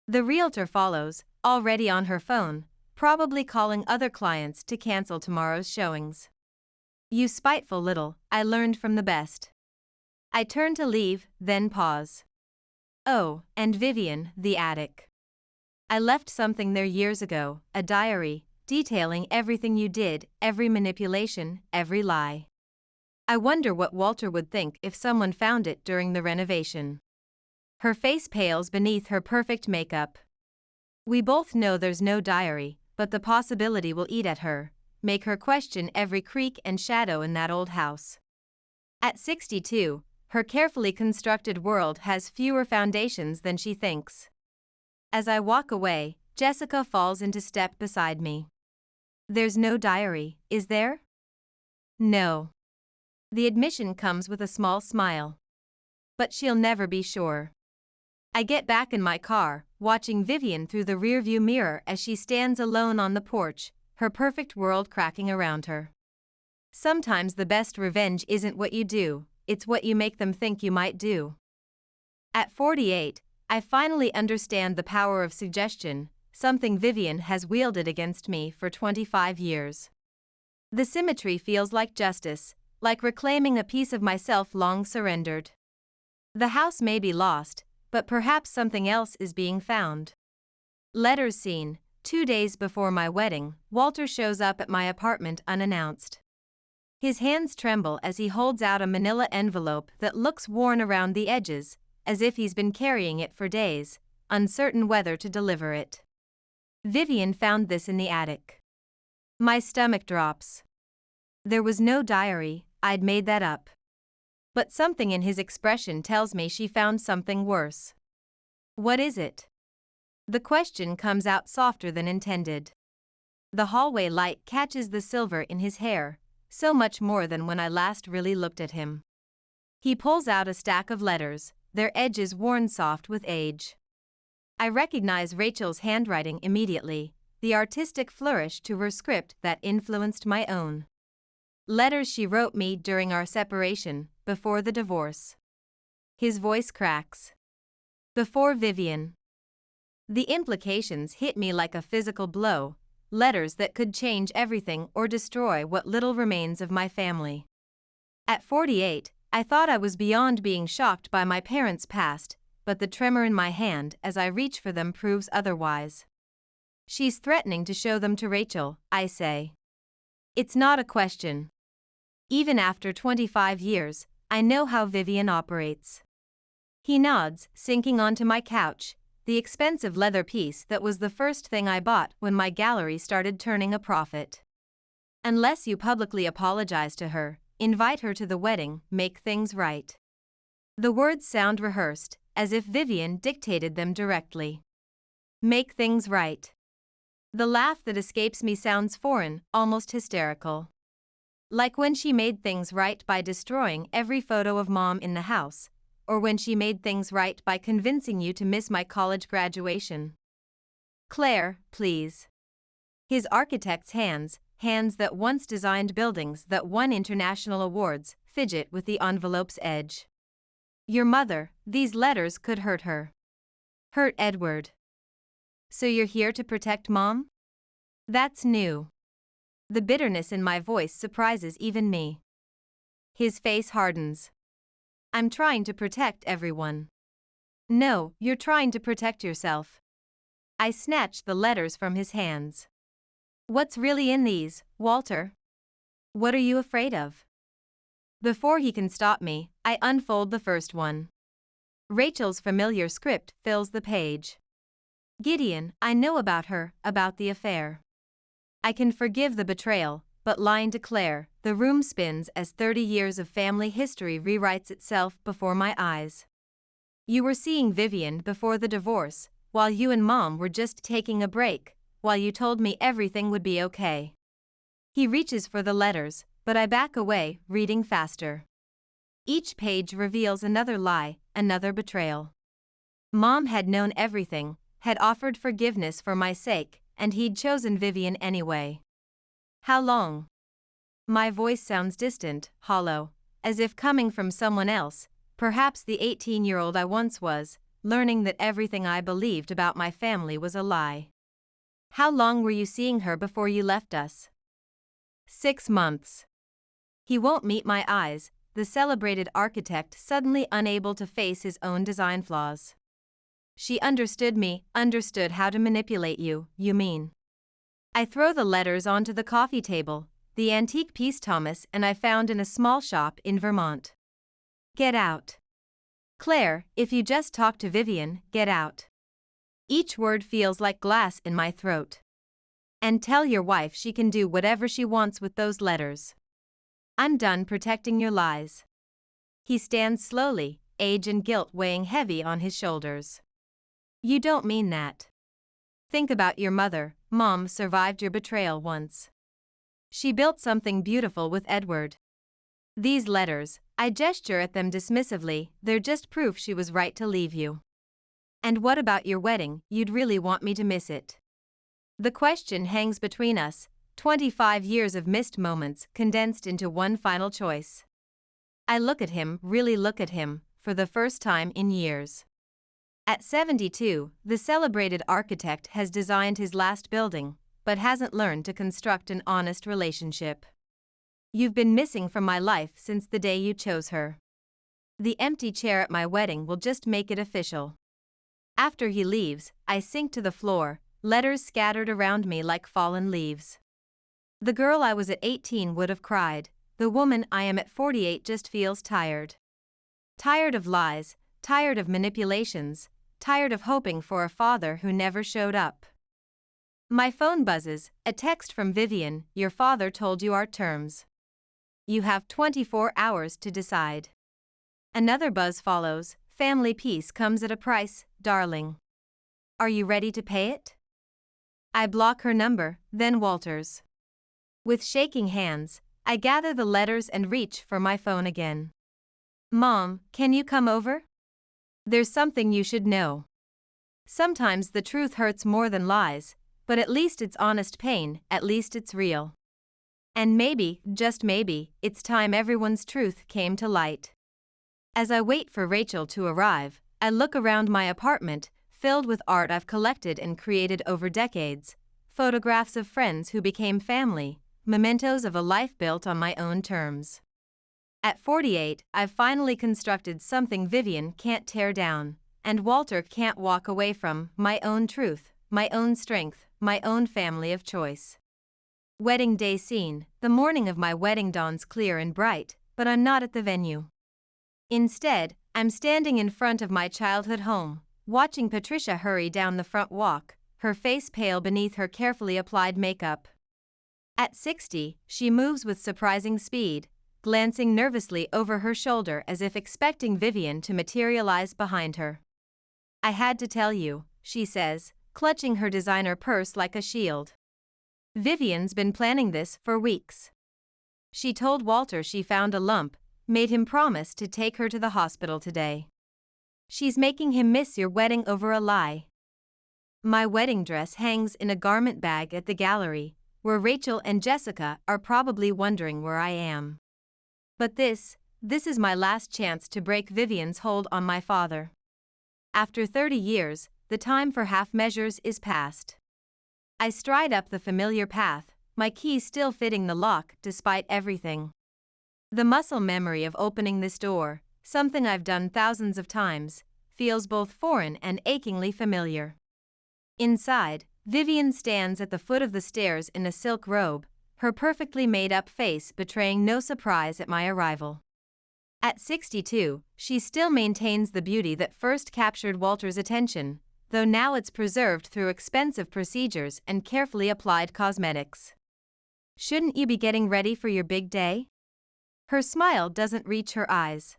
The realtor follows, already on her phone, probably calling other clients to cancel tomorrow's showings. You spiteful little, I learned from the best. I turn to leave, then pause. Oh, and Vivian, the attic. I left something there years ago, a diary, detailing everything you did, every manipulation, every lie. I wonder what Walter would think if someone found it during the renovation. Her face pales beneath her perfect makeup. We both know there's no diary, but the possibility will eat at her, make her question every creak and shadow in that old house. At 62, her carefully constructed world has fewer foundations than she thinks. As I walk away, Jessica falls into step beside me. There's no diary, is there? No. The admission comes with a small smile. But she'll never be sure. I get back in my car, watching Vivian through the rearview mirror as she stands alone on the porch, her perfect world cracking around her. Sometimes the best revenge isn't what you do, it's what you make them think you might do. At 48, I finally understand the power of suggestion, something Vivian has wielded against me for 25 years. The symmetry feels like justice, like reclaiming a piece of myself long surrendered. The house may be lost, but perhaps something else is being found. Letters scene. 2 days before my wedding, Walter shows up at my apartment unannounced. His hands tremble as he holds out a manila envelope that looks worn around the edges, as if he's been carrying it for days, uncertain whether to deliver it. Vivian found this in the attic. My stomach drops. There was no diary, I'd made that up. But something in his expression tells me she found something worse. What is it? The question comes out softer than intended. The hallway light catches the silver in his hair, so much more than when I last really looked at him. He pulls out a stack of letters, their edges worn soft with age. I recognize Rachel's handwriting immediately, the artistic flourish to her script that influenced my own. Letters she wrote me during our separation, before the divorce. His voice cracks. Before Vivian. The implications hit me like a physical blow, letters that could change everything or destroy what little remains of my family. At 48, I thought I was beyond being shocked by my parents' past, but the tremor in my hand as I reach for them proves otherwise. She's threatening to show them to Rachel, I say. It's not a question. Even after 25 years, I know how Vivian operates. He nods, sinking onto my couch, the expensive leather piece that was the first thing I bought when my gallery started turning a profit. Unless you publicly apologize to her, invite her to the wedding, make things right. The words sound rehearsed, as if Vivian dictated them directly. Make things right. The laugh that escapes me sounds foreign, almost hysterical. Like when she made things right by destroying every photo of Mom in the house, or when she made things right by convincing you to miss my college graduation. Claire, please. His architect's hands, hands that once designed buildings that won international awards, fidget with the envelope's edge. Your mother, these letters could hurt her. Hurt Edward. So you're here to protect Mom? That's new. The bitterness in my voice surprises even me. His face hardens. I'm trying to protect everyone. No, you're trying to protect yourself. I snatch the letters from his hands. What's really in these, Walter? What are you afraid of? Before he can stop me, I unfold the first one. Rachel's familiar script fills the page. Gideon, I know about her, about the affair. I can forgive the betrayal, but line to Claire, the room spins as 30 years of family history rewrites itself before my eyes. You were seeing Vivian before the divorce, while you and Mom were just taking a break, while you told me everything would be okay. He reaches for the letters, but I back away, reading faster. Each page reveals another lie, another betrayal. Mom had known everything, had offered forgiveness for my sake, and he'd chosen Vivian anyway. How long? My voice sounds distant, hollow, as if coming from someone else, perhaps the 18-year-old I once was, learning that everything I believed about my family was a lie. How long were you seeing her before you left us? 6 months. He won't meet my eyes, the celebrated architect suddenly unable to face his own design flaws. She understood me, understood how to manipulate you, you mean. I throw the letters onto the coffee table, the antique piece Thomas and I found in a small shop in Vermont. Get out. Claire, if you just talk to Vivian, get out. Each word feels like glass in my throat. And tell your wife she can do whatever she wants with those letters. I'm done protecting your lies. He stands slowly, age and guilt weighing heavy on his shoulders. You don't mean that. Think about your mother. Mom survived your betrayal once. She built something beautiful with Edward. These letters, I gesture at them dismissively, they're just proof she was right to leave you. And what about your wedding? You'd really want me to miss it? The question hangs between us, 25 years of missed moments condensed into one final choice. I look at him, really look at him, for the first time in years. At 72, the celebrated architect has designed his last building, but hasn't learned to construct an honest relationship. You've been missing from my life since the day you chose her. The empty chair at my wedding will just make it official. After he leaves, I sink to the floor, letters scattered around me like fallen leaves. The girl I was at 18 would have cried. The woman I am at 48 just feels tired. Tired of lies, tired of manipulations, tired of hoping for a father who never showed up. My phone buzzes, a text from Vivian, your father told you our terms. You have 24 hours to decide. Another buzz follows, family peace comes at a price, darling. Are you ready to pay it? I block her number, then Walter's. With shaking hands, I gather the letters and reach for my phone again. Mom, can you come over? There's something you should know. Sometimes the truth hurts more than lies, but at least it's honest pain, at least it's real. And maybe, just maybe, it's time everyone's truth came to light. As I wait for Rachel to arrive, I look around my apartment, filled with art I've collected and created over decades, photographs of friends who became family, mementos of a life built on my own terms. At 48, I've finally constructed something Vivian can't tear down, and Walter can't walk away from, my own truth, my own strength, my own family of choice. Wedding day scene, the morning of my wedding dawns clear and bright, but I'm not at the venue. Instead, I'm standing in front of my childhood home, watching Patricia hurry down the front walk, her face pale beneath her carefully applied makeup. At 60, she moves with surprising speed, glancing nervously over her shoulder as if expecting Vivian to materialize behind her. I had to tell you, she says, clutching her designer purse like a shield. Vivian's been planning this for weeks. She told Walter she found a lump, made him promise to take her to the hospital today. She's making him miss your wedding over a lie. My wedding dress hangs in a garment bag at the gallery, where Rachel and Jessica are probably wondering where I am. But this is my last chance to break Vivian's hold on my father. After 30 years, the time for half measures is past. I stride up the familiar path, my key still fitting the lock despite everything. The muscle memory of opening this door, something I've done thousands of times, feels both foreign and achingly familiar. Inside, Vivian stands at the foot of the stairs in a silk robe, her perfectly made-up face betraying no surprise at my arrival. At 62, she still maintains the beauty that first captured Walter's attention, though now it's preserved through expensive procedures and carefully applied cosmetics. Shouldn't you be getting ready for your big day? Her smile doesn't reach her eyes.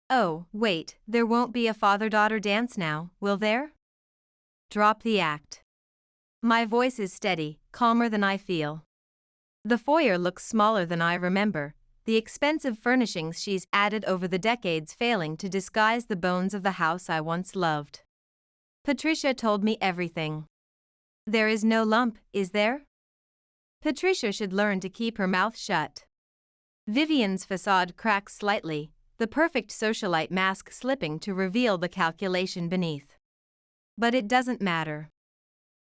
Oh, wait, there won't be a father-daughter dance now, will there? Drop the act. My voice is steady, calmer than I feel. The foyer looks smaller than I remember, the expensive furnishings she's added over the decades failing to disguise the bones of the house I once loved. Patricia told me everything. There is no lump, is there? Patricia should learn to keep her mouth shut. Vivian's facade cracks slightly, the perfect socialite mask slipping to reveal the calculation beneath. But it doesn't matter.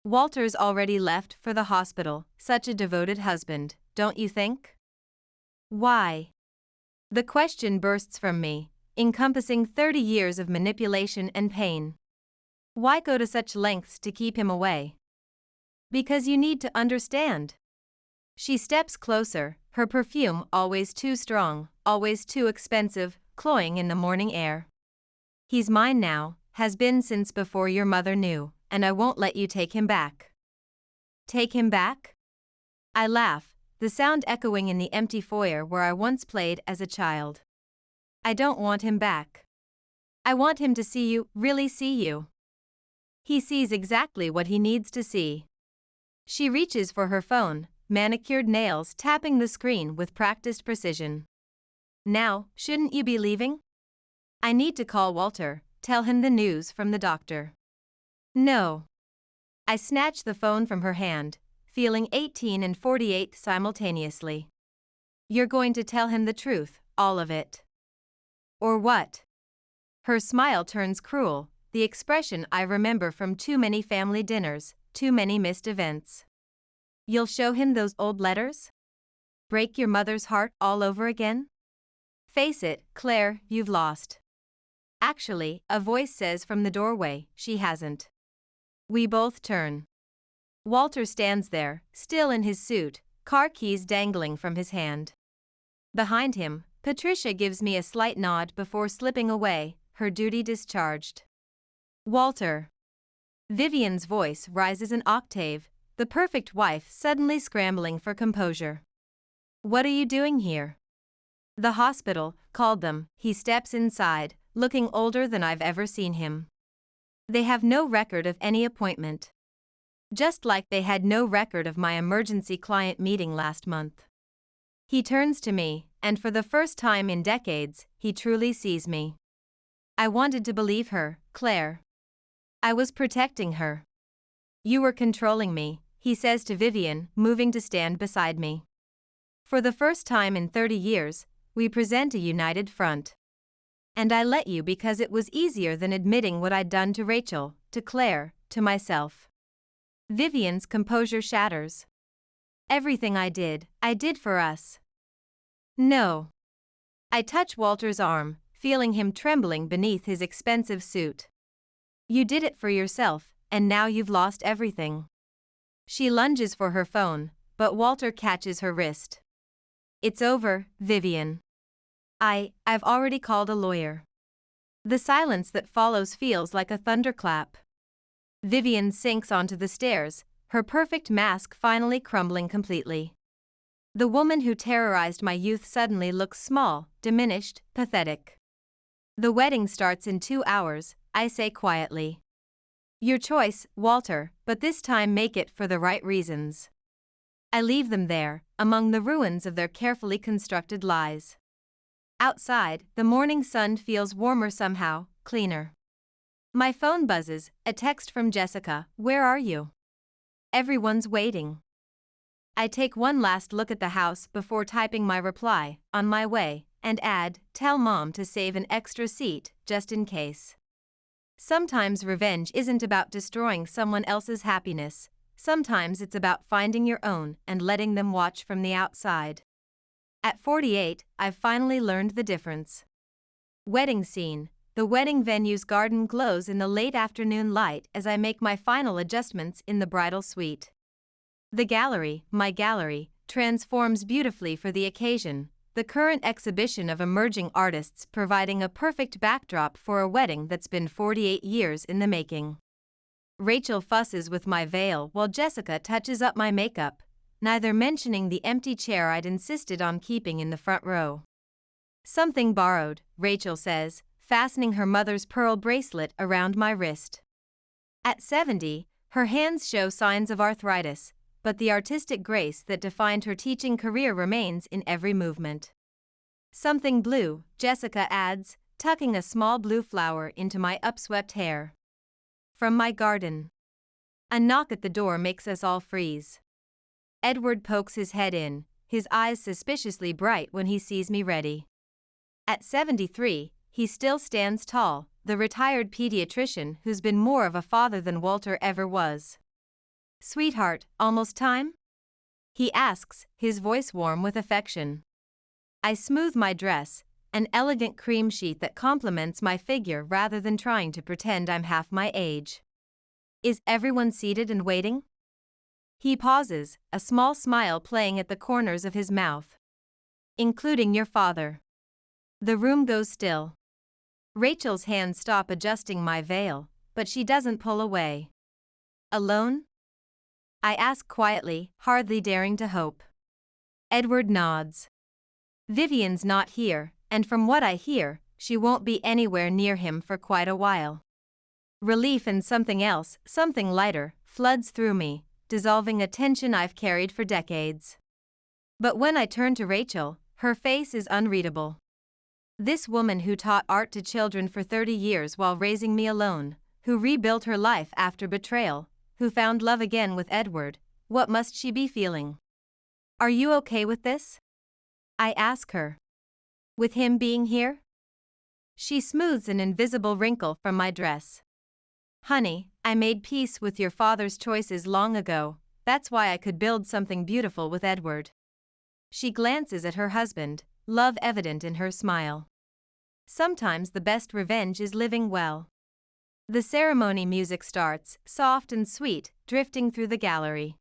Walter's already left for the hospital, such a devoted husband, don't you think? Why? The question bursts from me, encompassing 30 years of manipulation and pain. Why go to such lengths to keep him away? Because you need to understand. She steps closer, her perfume always too strong, always too expensive, cloying in the morning air. He's mine now, has been since before your mother knew, and I won't let you take him back. Take him back? I laugh, the sound echoing in the empty foyer where I once played as a child. I don't want him back. I want him to see you, really see you. He sees exactly what he needs to see. She reaches for her phone, manicured nails tapping the screen with practiced precision. Now, shouldn't you be leaving? I need to call Walter, tell him the news from the doctor. No. I snatch the phone from her hand, feeling 18 and 48 simultaneously. You're going to tell him the truth, all of it. Or what? Her smile turns cruel, the expression I remember from too many family dinners, too many missed events. You'll show him those old letters? Break your mother's heart all over again? Face it, Claire, you've lost. Actually, a voice says from the doorway, she hasn't. We both turn. Walter stands there, still in his suit, car keys dangling from his hand. Behind him, Patricia gives me a slight nod before slipping away, her duty discharged. Walter. Vivian's voice rises an octave, the perfect wife suddenly scrambling for composure. What are you doing here? The hospital called them. He steps inside, looking older than I've ever seen him. They have no record of any appointment. Just like they had no record of my emergency client meeting last month. He turns to me, and for the first time in decades, he truly sees me. I wanted to believe her, Claire. I was protecting her. You were controlling me, he says to Vivian, moving to stand beside me. For the first time in 30 years, we present a united front. And I let you because it was easier than admitting what I'd done to Rachel, to Claire, to myself. Vivian's composure shatters. Everything I did for us. No. I touch Walter's arm, feeling him trembling beneath his expensive suit. You did it for yourself, and now you've lost everything. She lunges for her phone, but Walter catches her wrist. It's over, Vivian. I've already called a lawyer. The silence that follows feels like a thunderclap. Vivian sinks onto the stairs, her perfect mask finally crumbling completely. The woman who terrorized my youth suddenly looks small, diminished, pathetic. The wedding starts in 2 hours, I say quietly. Your choice, Walter, but this time make it for the right reasons. I leave them there, among the ruins of their carefully constructed lies. Outside, the morning sun feels warmer somehow, cleaner. My phone buzzes, a text from Jessica, where are you? Everyone's waiting. I take one last look at the house before typing my reply, on my way, and add, tell Mom to save an extra seat, just in case. Sometimes revenge isn't about destroying someone else's happiness, sometimes it's about finding your own and letting them watch from the outside. At 48, I've finally learned the difference. Wedding scene. The wedding venue's garden glows in the late afternoon light as I make my final adjustments in the bridal suite. The gallery, my gallery, transforms beautifully for the occasion, the current exhibition of emerging artists providing a perfect backdrop for a wedding that's been 48 years in the making. Rachel fusses with my veil while Jessica touches up my makeup, neither mentioning the empty chair I'd insisted on keeping in the front row. Something borrowed, Rachel says, fastening her mother's pearl bracelet around my wrist. At 70, her hands show signs of arthritis, but the artistic grace that defined her teaching career remains in every movement. Something blue, Jessica adds, tucking a small blue flower into my upswept hair. From my garden. A knock at the door makes us all freeze. Edward pokes his head in, his eyes suspiciously bright when he sees me ready. At 73, he still stands tall, the retired pediatrician who's been more of a father than Walter ever was. Sweetheart, almost time? He asks, his voice warm with affection. I smooth my dress, an elegant cream sheet that complements my figure rather than trying to pretend I'm half my age. Is everyone seated and waiting? He pauses, a small smile playing at the corners of his mouth. Including your father. The room goes still. Rachel's hands stop adjusting my veil, but she doesn't pull away. Alone? I ask quietly, hardly daring to hope. Edward nods. Vivian's not here, and from what I hear, she won't be anywhere near him for quite a while. Relief and something else, something lighter, floods through me, dissolving a tension I've carried for decades. But when I turn to Rachel, her face is unreadable. This woman who taught art to children for 30 years while raising me alone, who rebuilt her life after betrayal, who found love again with Edward, what must she be feeling? Are you okay with this? I ask her. With him being here? She smooths an invisible wrinkle from my dress. Honey, I made peace with your father's choices long ago, that's why I could build something beautiful with Edward. She glances at her husband, love evident in her smile. Sometimes the best revenge is living well. The ceremony music starts, soft and sweet, drifting through the gallery.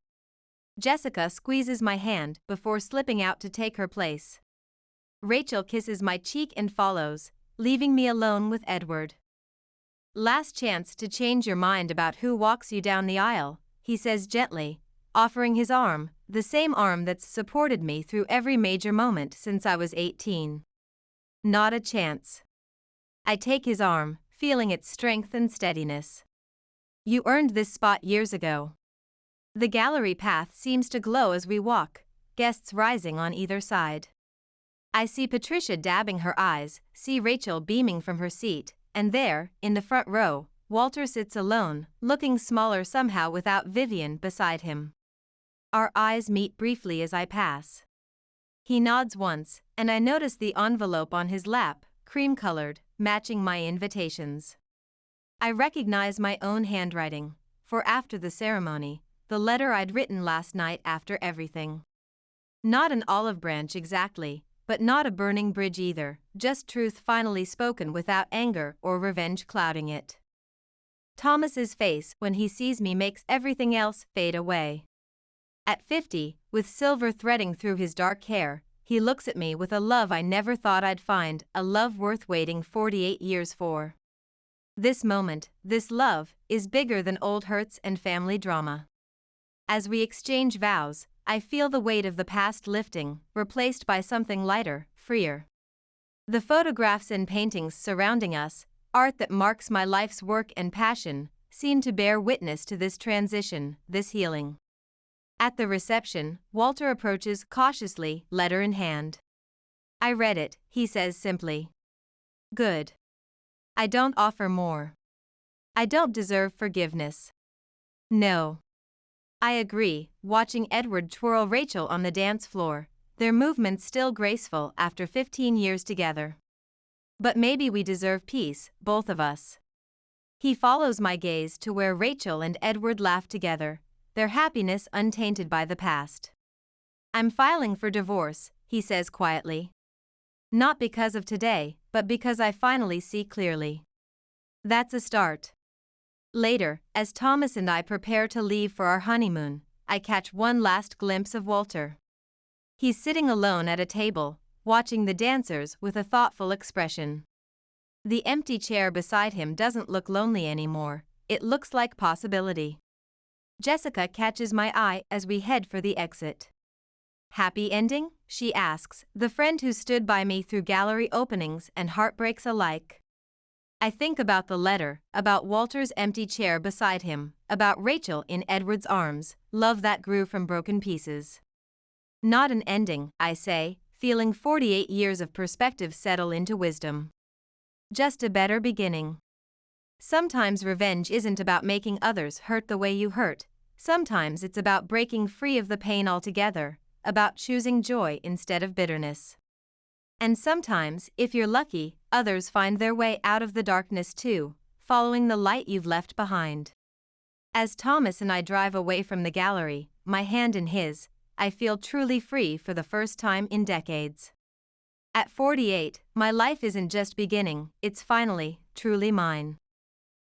Jessica squeezes my hand before slipping out to take her place. Rachel kisses my cheek and follows, leaving me alone with Edward. Last chance to change your mind about who walks you down the aisle, he says gently, offering his arm, the same arm that's supported me through every major moment since I was 18. Not a chance. I take his arm, feeling its strength and steadiness. You earned this spot years ago. The gallery path seems to glow as we walk, guests rising on either side. I see Patricia dabbing her eyes, see Rachel beaming from her seat, and there, in the front row, Walter sits alone, looking smaller somehow without Vivian beside him. Our eyes meet briefly as I pass. He nods once, and I notice the envelope on his lap, cream-colored, matching my invitations. I recognize my own handwriting, for after the ceremony, the letter I'd written last night after everything. Not an olive branch exactly, but not a burning bridge either, just truth finally spoken without anger or revenge clouding it. Thomas's face when he sees me makes everything else fade away. At 50, with silver threading through his dark hair, he looks at me with a love I never thought I'd find, a love worth waiting 48 years for. This moment, this love, is bigger than old hurts and family drama. As we exchange vows, I feel the weight of the past lifting, replaced by something lighter, freer. The photographs and paintings surrounding us, art that marks my life's work and passion, seem to bear witness to this transition, this healing. At the reception, Walter approaches cautiously, letter in hand. I read it, he says simply. Good. I don't offer more. I don't deserve forgiveness. No. I agree, watching Edward twirl Rachel on the dance floor, their movements still graceful after 15 years together. But maybe we deserve peace, both of us. He follows my gaze to where Rachel and Edward laugh together, their happiness untainted by the past. I'm filing for divorce, he says quietly. Not because of today, but because I finally see clearly. That's a start. Later, as Thomas and I prepare to leave for our honeymoon, I catch one last glimpse of Walter. He's sitting alone at a table, watching the dancers with a thoughtful expression. The empty chair beside him doesn't look lonely anymore, it looks like possibility. Jessica catches my eye as we head for the exit. Happy ending? She asks, the friend who stood by me through gallery openings and heartbreaks alike. I think about the letter, about Walter's empty chair beside him, about Rachel in Edward's arms, love that grew from broken pieces. Not an ending, I say, feeling 48 years of perspective settle into wisdom. Just a better beginning. Sometimes revenge isn't about making others hurt the way you hurt, sometimes it's about breaking free of the pain altogether, about choosing joy instead of bitterness. And sometimes, if you're lucky, others find their way out of the darkness too, following the light you've left behind. As Thomas and I drive away from the gallery, my hand in his, I feel truly free for the first time in decades. At 48, my life isn't just beginning, it's finally, truly mine.